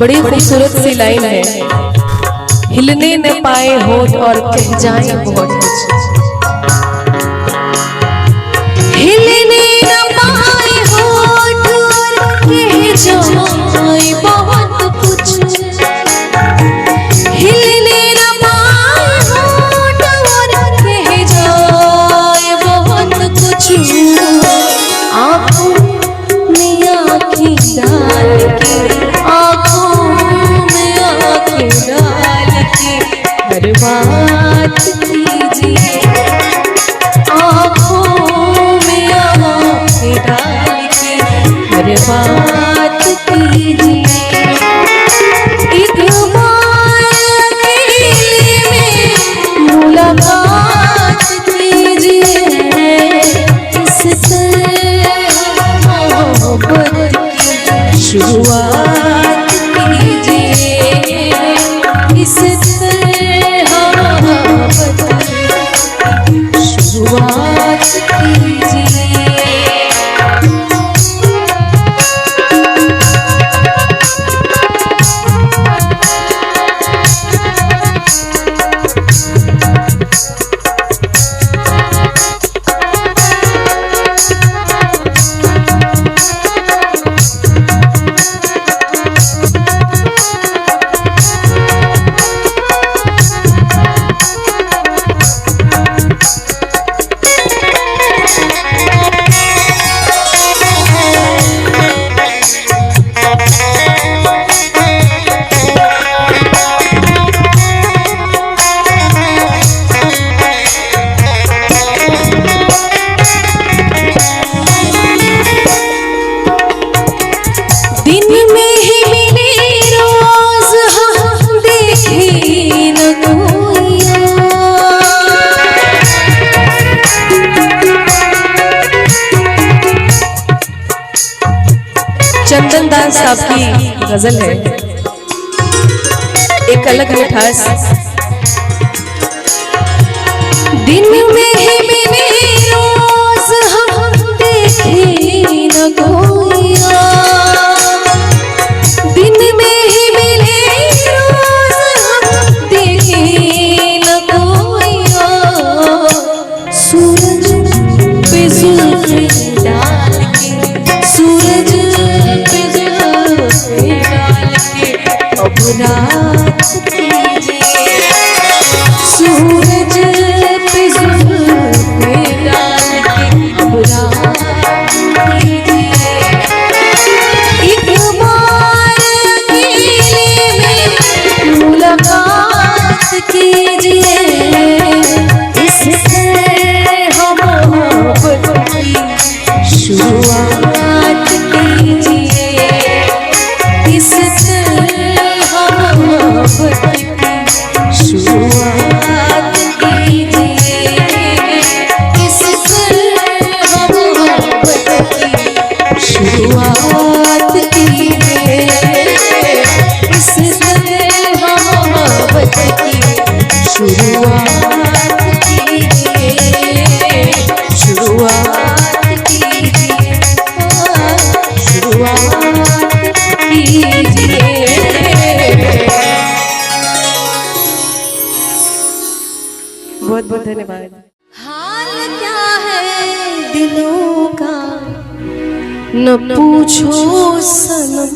बड़ी खूबसूरत सी लाइन है, हिलने न पाए होठ और कह जाए बहुत कुछ। हिलने न पाए होठ और कह जाए बहुत कुछ। हिलने न पाए होठ और कह जाए बहुत कुछ। आँखों में आँखें डाल के, आँखों में आँखें डाल के हर बात कीजिए। आँखों में आँखें डाल के हर बात कीजिए। एक बार अकेले में मुलाकात कीजिए। इससे मोहब्बत की शुरुआत कीजिए। इससे मोहब्बत की शुरुआत कीजिए। चंदन दास साहब की गजल है, एक अलग मिठास। दिन में ही मिले रोज हम देखे न कोइया। दिन में ही मिले रोज हम देखे न कोइया। सूरज पे जुल्फ़े डाल के, सूरज अब रात कीजिए। सूरज पे जुल्फ़े डाल के अब रात कीजिए। एक बार अकेले में मुलाकात कीजिए। इससे हम मोहब्बत की शुरुआत कीजिए। इससे मोहब्बत की शुरुआत कीजिए। इससे मोहब्बत की शुरुआत कीजिए। इससे मोहब्बत की शुरुआत कीजिए। शुरुआत कीजिए। शुरुआत कीजिए। बहुत बहुत धन्यवाद। हाल क्या है दिलों का न पूछो सनम।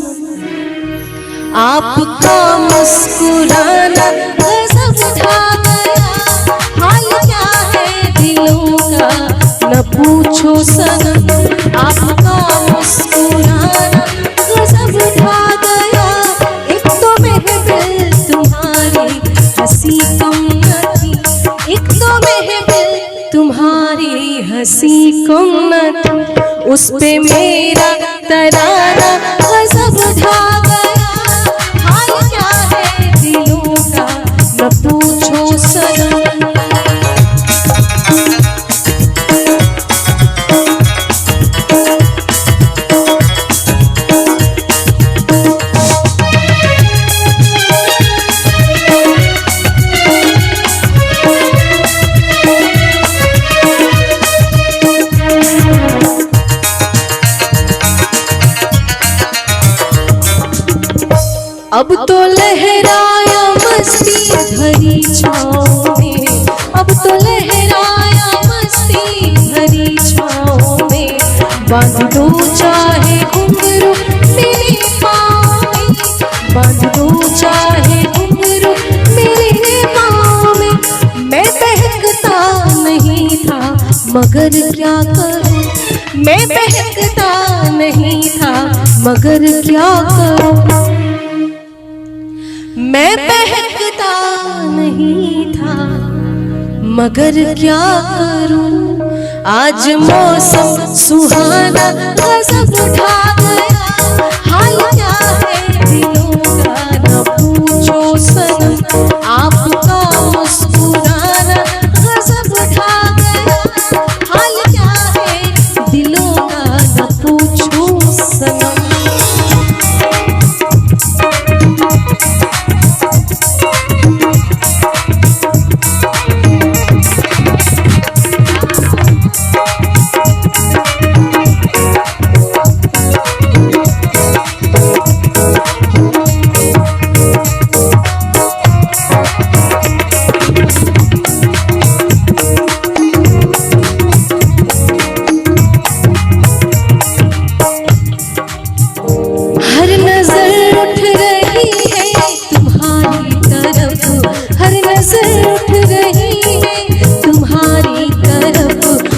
आपका मुस्कुराना गजब ढा गया। हाल क्या है दिलों का न पूछो सनम। आपका मुस्कुराना गजब ढा गया। एक तो महफिल तुम्हारी हंसी कम न थी। एक तो महफिल तुम्हारी हंसी कम न थी। उस पे मेरा तराना गजब ढा गया। हाल क्या है दिलों का न पूछो सनम। अब तो लहराया मस्ती भरी छाँव में, अब तो लहराया मस्ती भरी छाँव में। बांध दो चाहे घुंघरू मेरे पाँव में, बांध दो चाहे घुंघरू मेरे पाँव में। मैं बहकता नहीं था मगर क्या करूं, मैं बहकता नहीं था मगर क्या करूं, मैं बहकता नहीं था मगर क्या करूं। आज मौसम सुहाना गजब उठा गया, हाल क्या है दिलों का न पूछो सनम। आपका मुस्कुराना गजब उठा गया, हाल क्या है दिलों का न पूछो सनम।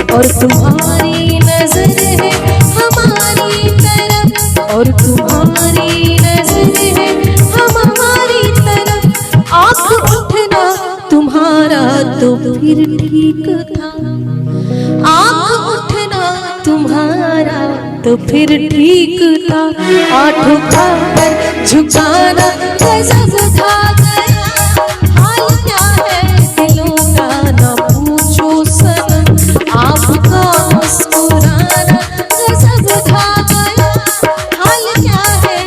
और तुम्हारी नजर है हमारी तरफ, और तुम्हारी नजर है हमारी तरफ। आँख उठना तुम्हारा तो फिर ठीक था, आँख उठना तुम्हारा तो फिर ठीक था। आँखों खाकर झुकाना गजब था गया, हाल क्या है दिलों का न पूछो सनम। आपका मुस्कुराना गजब था गया, हाल क्या है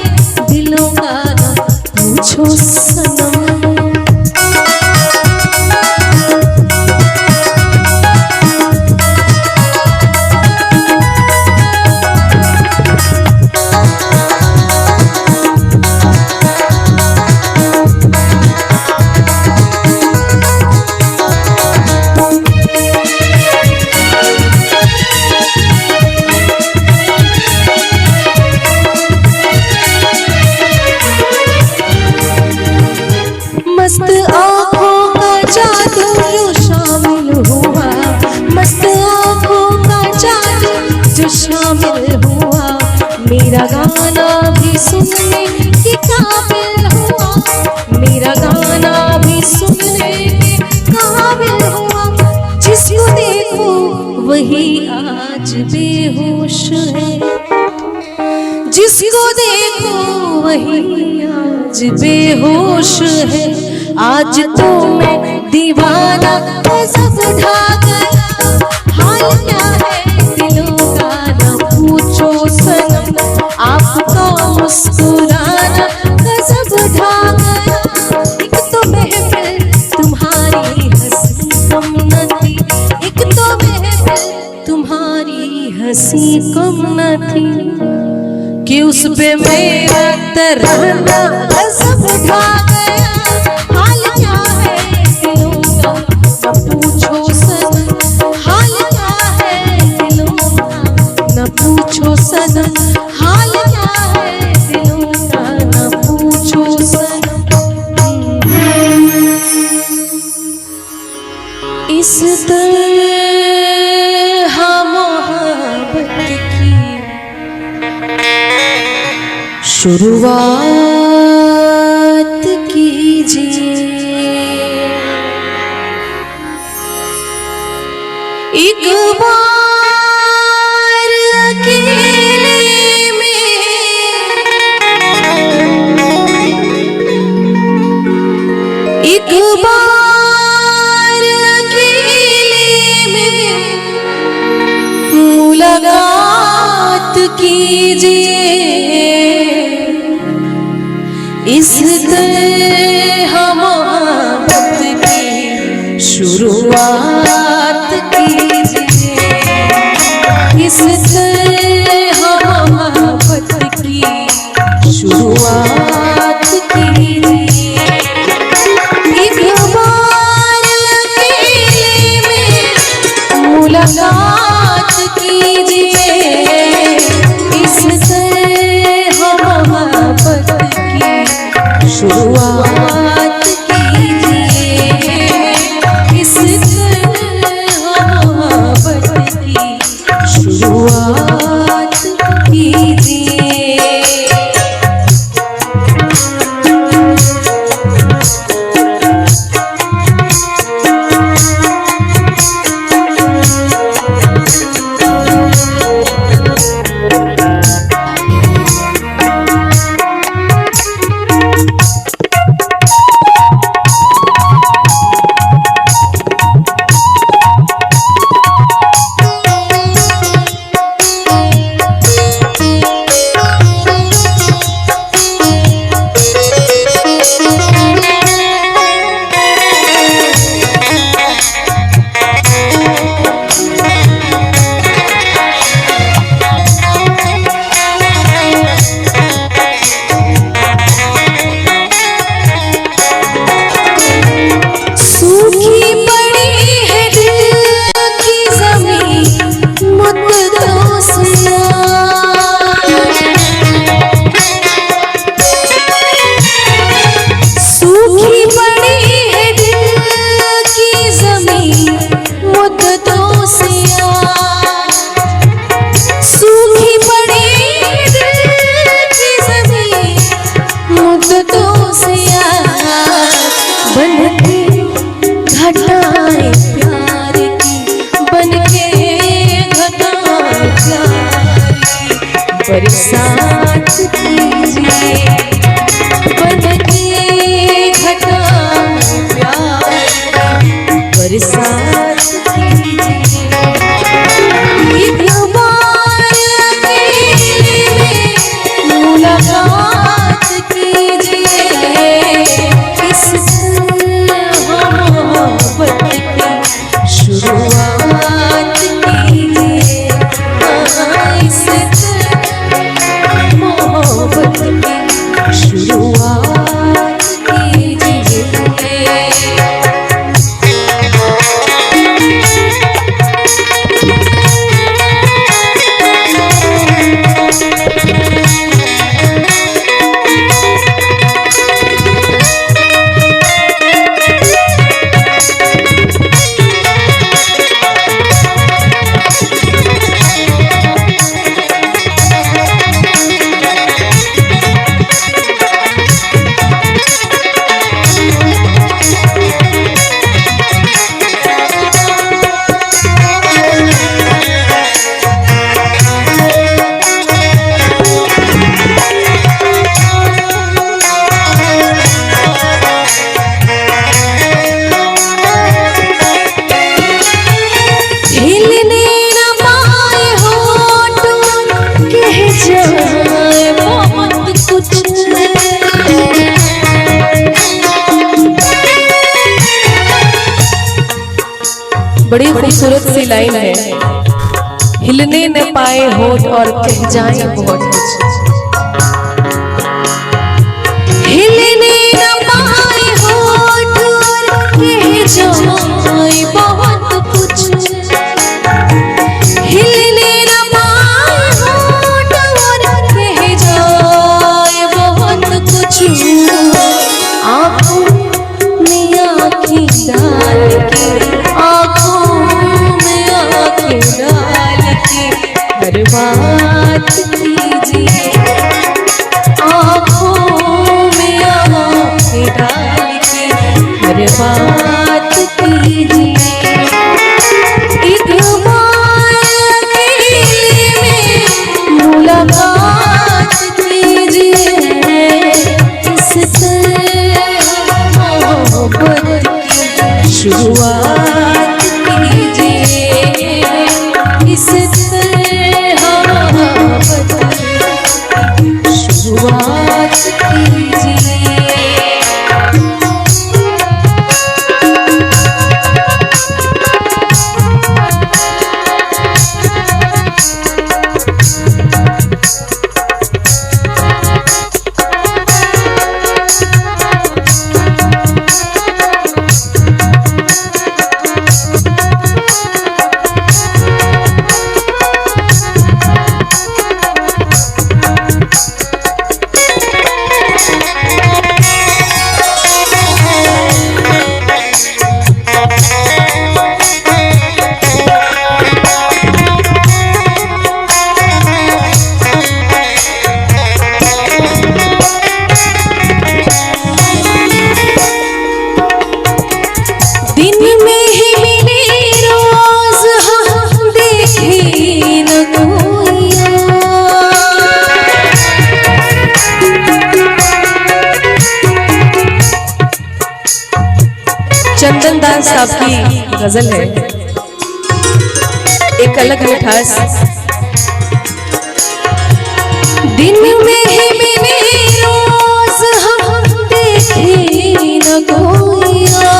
दिलों का न पूछो सनम। मस्त आँखों का जादू जो शामिल हुआ, मस्त आँखों का जादू जो शामिल हुआ। मेरा गाना भी सुनने के काबिल हुआ, मेरा गाना भी सुनने के काबिल हुआ। जिसको देखो वही आज बेहोश है, जिसको देखो वही आज बेहोश है। आज तो मैं दीवाना गजब ढा गया, हाल क्या है दिलों का न पूछो सनम। आपका मुस्कुराना गजब ढा गया, एक तो महफिल तुम्हारी हंसी कम न थी, एक तो महफिल तुम्हारी हंसी कम न थी कि उस पे मेरा तराना गजब ढा गया। हाल क्या है दिलों का न पूछो सनम, हाल क्या है दिलों का न पूछो सनम, हाल क्या है दिलों का न पूछो सनम। इस तरह मोहब्बत की शुरुआत कीजिए, एक बार अकेले में, एक बार अकेले में मुलाकात कीजिए। इस तरह मोहब्बत की शुरुआत कीजिए, इस तरह मोहब्बत की शुरुआत कीजिए। शुरुआत कीजिए। बरसात कीजिए बनके घटा प्यार की बरसात कीजिए। ईद मुबारक में मुलाकात कीजिए। इससे मोहब्बत की शुरुआत कीजिए। इससे मोहब्बत की शुरुआत कीजिए। बड़ी खूबसूरत सी लाइन है, हिलने न पाए होठ और कह जाए बहुत कुछ। हिलने न पाए होठ और कह जाए बहुत कुछ। हिलने न पाए होठ और कह जाए बहुत कुछ। आँखों में आँखें डाल के, आँखों में आँखें डाल के हर बात कीजिए। आँखों में आँखें डाल के हर बात कीजिए। ईद मुबारक में मुलाकात कीजिए। इससे मोहब्बत की शुरुआत कीजिए। इससे साहब की गजल है, एक अलग मिठास। दिन में ही मिले रोज हम देखे न कोइया,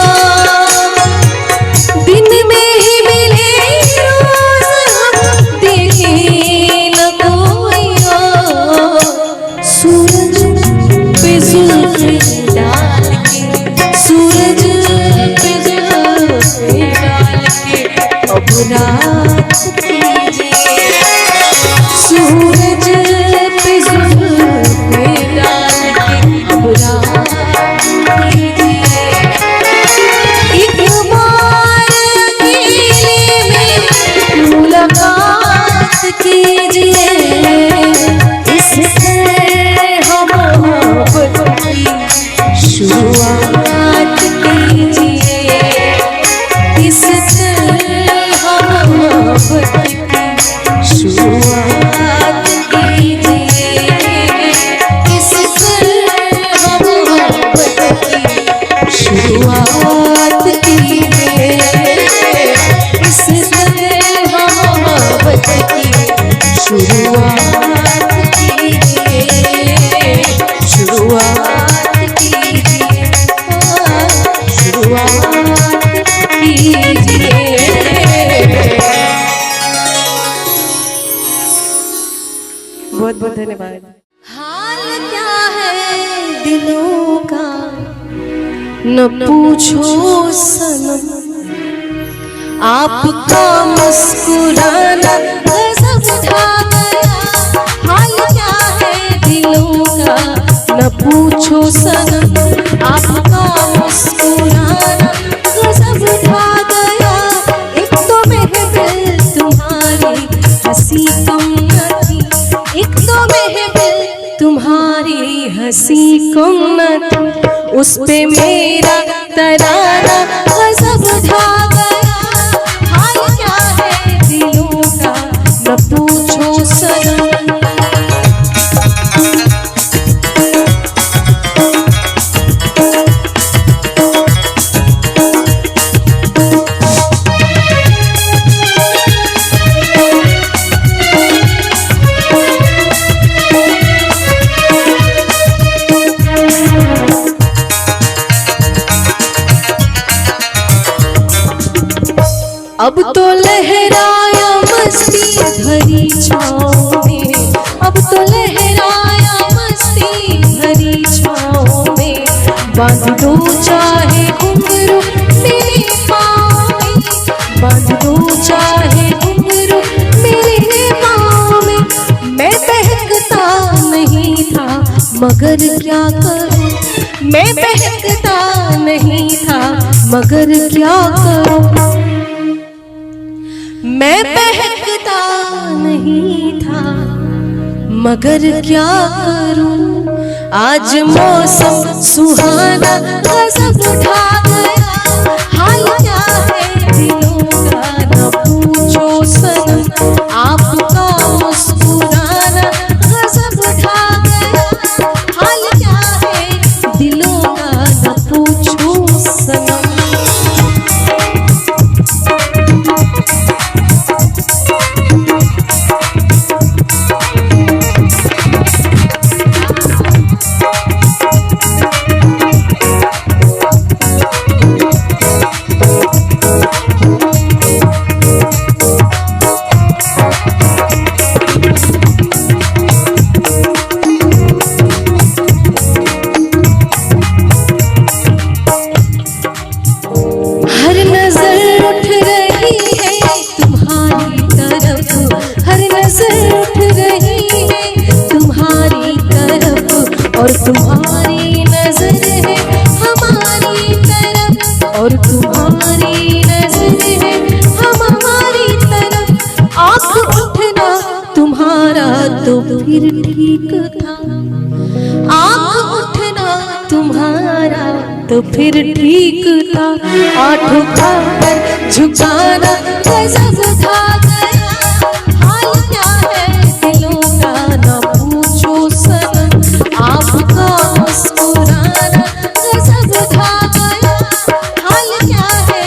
दिन में ही मिले रोज हम देखे न कोइया, सूरज पे जुल्फ डाल के, सूरज पे जुल्फ डाल के अब रात कीजिए, सूरज पे जुल्फ डाल के अब रात कीजिए, एक बार अकेले में मुलाकात कीजिए, इससे हम मोहब्बत की शुरुआत कीजिए, इससे हम मोहब्बत की शुरुआत कीजिए, इससे हम मोहब्बत की शुरुआत कीजिए, इससे हम मोहब्बत की शुरुआत कीजिए, शुरुआत कीजिए, शुरुआत कीजिए। बहुत बहुत धन्यवाद। हाल क्या है दिलों का न पूछो सनम, आपका मुस्कुराना गजब ढा गया, हाल क्या है दिलों का न पूछो सनम, आपका मुस्कुराना गजब ढा गया, एक तो महफिल तुम्हारी हंसी कम न थी, एक तो महफिल तुम्हारी हंसी कम न थी, उस पे मेरा तराना गजब ढा गया, हाल क्या है दिलों का न पूछो सनम। अब तो लहराया मस्ती भरी छाँव में, अब तो लहराया मस्ती भरी छाँव में, बांध दो चाहे घुंघरू मेरे पाँव में, बांध दो चाहे घुंघरू मेरे पाँव में, मैं बहकता नहीं था मगर क्या करूँ, मैं बहकता नहीं था मगर क्या करूँ, मैं बहकता नहीं था मगर क्या करूं, आज मौसम सुहाना गजब ढा गया, हाल क्या है दिलों का न पूछो सनम, आपका मुस्कुराना गजब ढा गया, हाल क्या है दिलों का न पूछो सनम। और तुम्हारी नजर है हमारी तरफ, और तुम्हारी नजर है हमारी तरफ, आँख उठना तुम्हारा तो फिर ठीक था, आँख उठना तुम्हारा तो फिर ठीक था, आँख उठाकर झुकाना गजब था गया, हाल क्या है दिलों का न पूछो सनम, आपका मुस्कुराना गजब था गया, हाल क्या है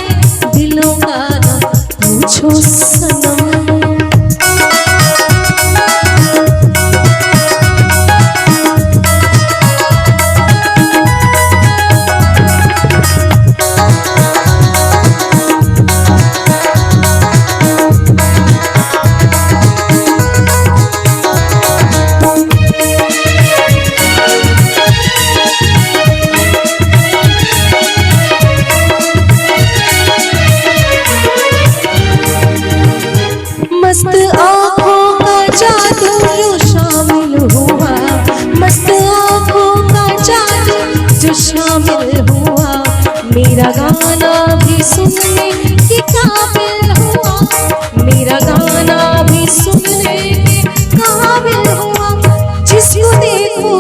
मेरा गाना भी सुनने के काबिल हुआ, मेरा गाना भी सुनने के काबिल हुआ। जिसको देखो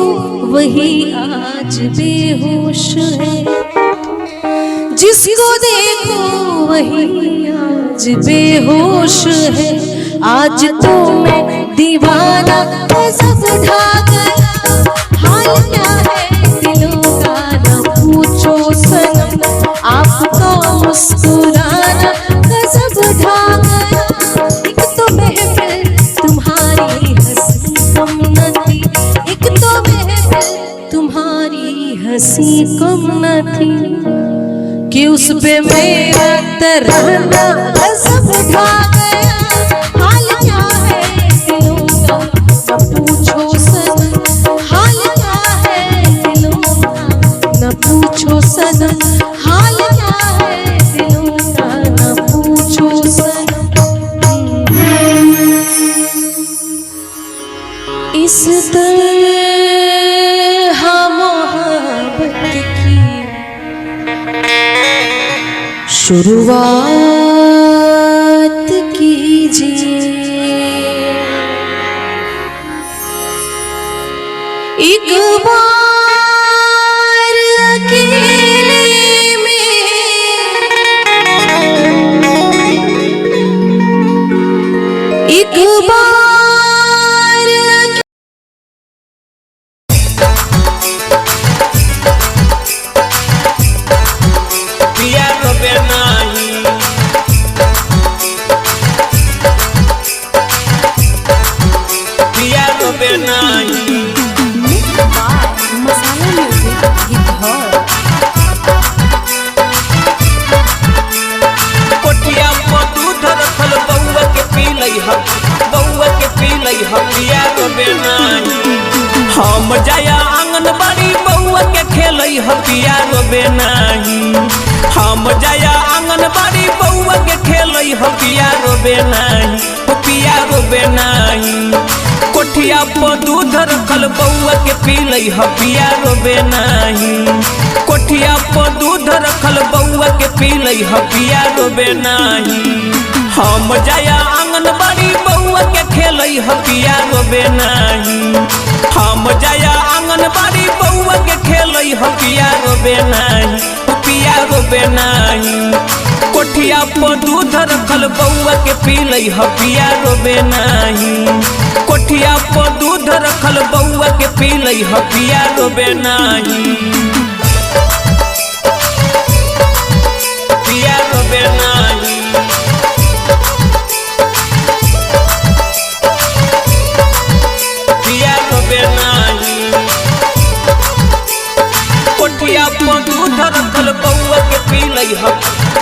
वही आज बेहोश है, जिसको देखो वही आज बेहोश है। आज तो मैं दीवाना सब ढा गया, हाल क्या है दिलों का न पूछो सनम, आपका मुस्कुराना सब ढा गया। एक तो महफिल तुम्हारी हंसी कम न थी, एक तो महफिल तुम्हारी हंसी कम न थी, कि उस पे मेरा तराना सब ढा गया। हाल क्या है दिलों का न पूछो सनम, हाल क्या है दिलों का न पूछो सनम, हाल क्या है दिलों का न पूछो सनम। इस तरह मोहब्बत की शुरुआत कीजिए, एक बार अकेले में, एक बार पिया रोबे नाही, पिया रोबे नाही। मसाला म्यूजिक गिटार कोठिया पर दूध रखल बउआ के पी लई ह, बउआ के पी लई ह। पिया रोबे नाही, हम जाया आंगनबाड़ी बउआ के खेलई ह। पिया रोबे नाही, हम जाया आंगनबाड़ी बउआ के खेलई ह। पिया रोबे नाही, पिया रोबे नाही। कोठिया पर दूध रखल बउआ के पी लई ह। पिया रोबे नाही, कोठिया पर दूध रखल बउआ के पी लई ह। पिया रोबे नाही, हम जाया आंगनबाड़ी बउआ के खेलई ह। पिया रोबे नाही, हम जाया आंगनबाड़ी बउआ के खेलई ह। पिया रोबे नाही, पिया रोबे नाही। कोठिया पर दूध रखल बउआ के पी लई ह। पिया रोबे नाही, कोठिया पर दूध रखल बउआ के पी लई ह। पिया रोबे नाही, पिया रोबे नाही, पिया रोबे नाही। कोठिया पर दूध रखल बउआ के पी लई ह,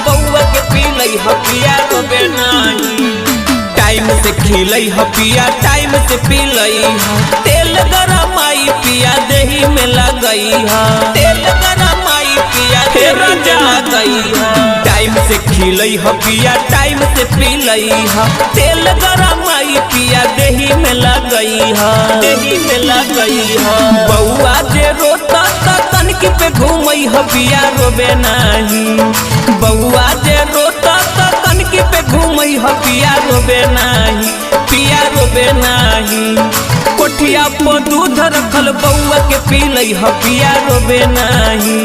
बउआ के पी लई ह। पिया रोबे नाही, टाइम से खिलई ह। पिया टाइम से पी लई ह। तेल गरमाई पिया दही में लगई ह, तेल गरमाई पिया फिर जा गई ह। टाइम से खिलई ह। पिया टाइम से पी लई ह। तेल गरमाई पिया दही में लगई ह, दही में लगई ह। बउआ जे रोता तनकी पे घूमई ह। पिया रोबे नाही, बउआ जे रोता तनकी पे घूमई ह। पिया रोबे नाही, पिया रोबे नाही। कोठिया पर दूध रखल बउआ के पी लई ह। पिया रोबे नाही,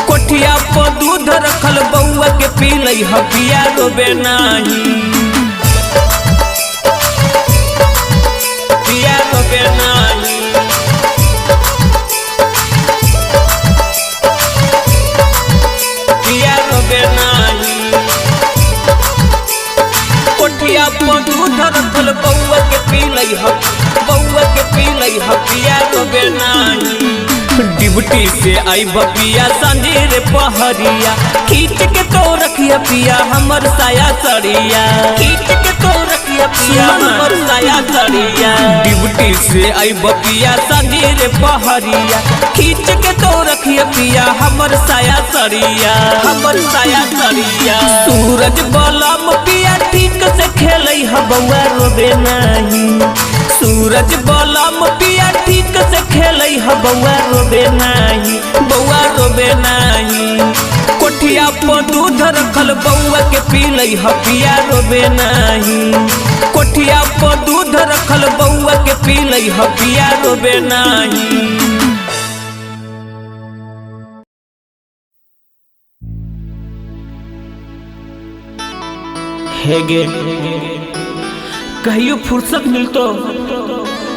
कोठिया पर दूध रखल बउआ के पी लई ह। पिया रोबे नाही, पिया रोबे नाही, पिया रोबे नाही। कोठिया पर दूध रखल बउआ के पी लई ह, बउआ के पी लई ह। पिया रोबे नाही, डिबटी से आई बपिया संजीर पहरिया, खींच के तो रखिया पिया हमर साया सड़िया, खींच के तो रखिया पिया हमर साया सड़िया। डिबटी से आई बपिया संजीर पहरिया, खींच के तो रखिया पिया हमर साया सड़िया, हमर साया सड़िया। सूरज बलम पिया ठीक से खेलई ह। बउआ रोबे नाही, सूरज बलम पिया ठीक से खेलई ह। बउआ रोबे नाही, बउआ रोबे नाही। कोठिया कोठिया पर दूध रखल बउआ के पी लई हपिया रोबे नहीं। कोठिया पर दूध रखल बउआ के पी लई हपिया रोबे नहीं। हेगे कहियो फुर्सत मिलतो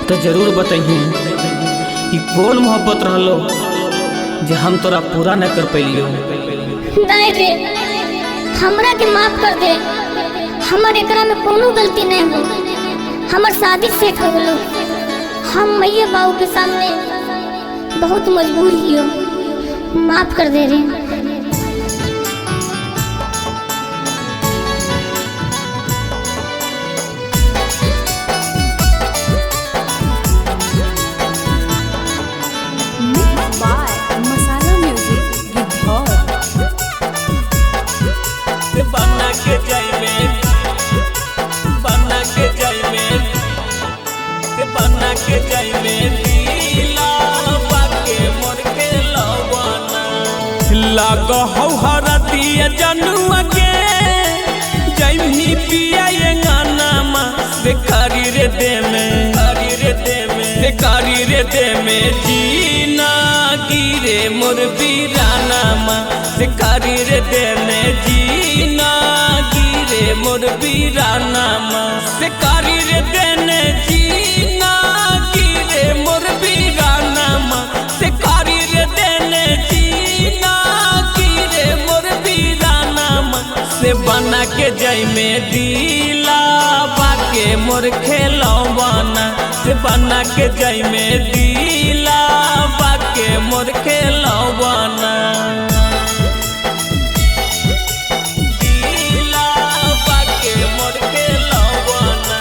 तो जरूर बताइए कि कौन मोहब्बत रहलो जे हम तोरा पूरा न कर पैलियो। नहीं रे, हमरा के माफ कर दे। हमर एकरा में कोनो गलती नहीं हो। हमर शादी सेट हो गलो। हम मैया बाबू के सामने बहुत मजबूर हियो। माफ कर दे रे। लाग हौहरा दिया जनुआ के जैमी पिया ये गाना मा बेकारी रे दे में बेकारी रे दे में जीना गिरे मोर बीराना मा बेकारी रे दे में जीना गिरे मोर बीराना मा बेकारी रे दे ने जीना गिरे मोर बीराना मा बेकारी रे दे ने जीना से बना के जाई में दिला बाके मोर खेलवाना से बना के जाई में दिला बाके मोर खेलवाना दिला बाके मोर खेलवाना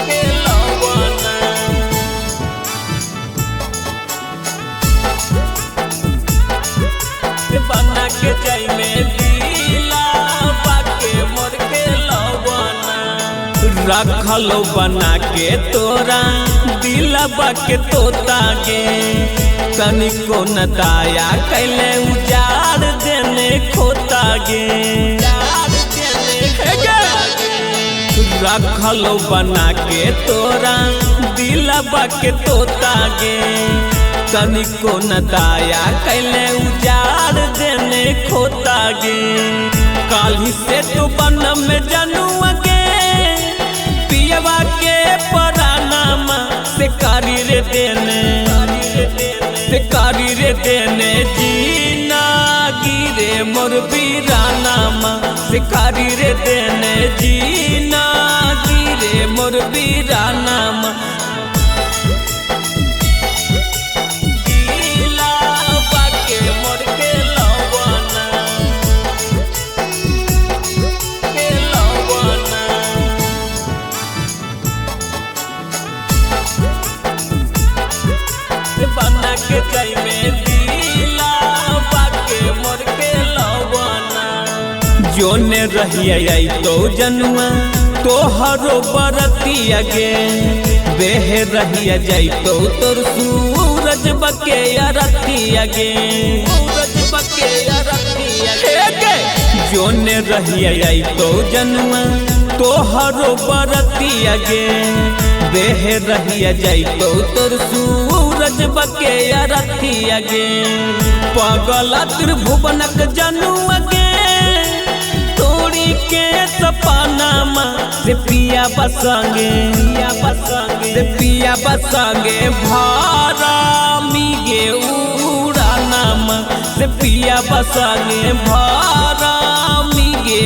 खेलवाना बना के जाई में दिला बाके मोर खेलवाना रखलो बना के तोरा दिला बाके तोता गे तनिको न दाया कैले उजाड़ देने खोता गे रखलो बना के तोरा दिला बाके तोता गे तनिको न दाया कैले उजाड़ देने खोता गे काली से तू बन में जनुआ गे पियवा के परानामा से कारी रे देने से कारी रे देने जीना गिरे मोर बीरानामा से कारी रे देने जीना गिरे मोर बीरानामा बना के जाई में दिला बाके मोर खेलवाना जोने रहिया आई तो जनुआ तोहरो बरतिया गे बेह रहिया जाई तो तोर सूरज बके रतिया गे सूरज बके रतिया गे जोने रहिया आई तो जनुआ तोहरो बरतिया गे बेह रहिया जाई तो तोर सूरज बके रतिया गे पगला त्रिभुवनक जनुआ गे तोड़ी के सपनामा से पिया बसंगे से पिया बसंगे भारा मिगे उड़ानामा से पिया बसंगे भारा मिगे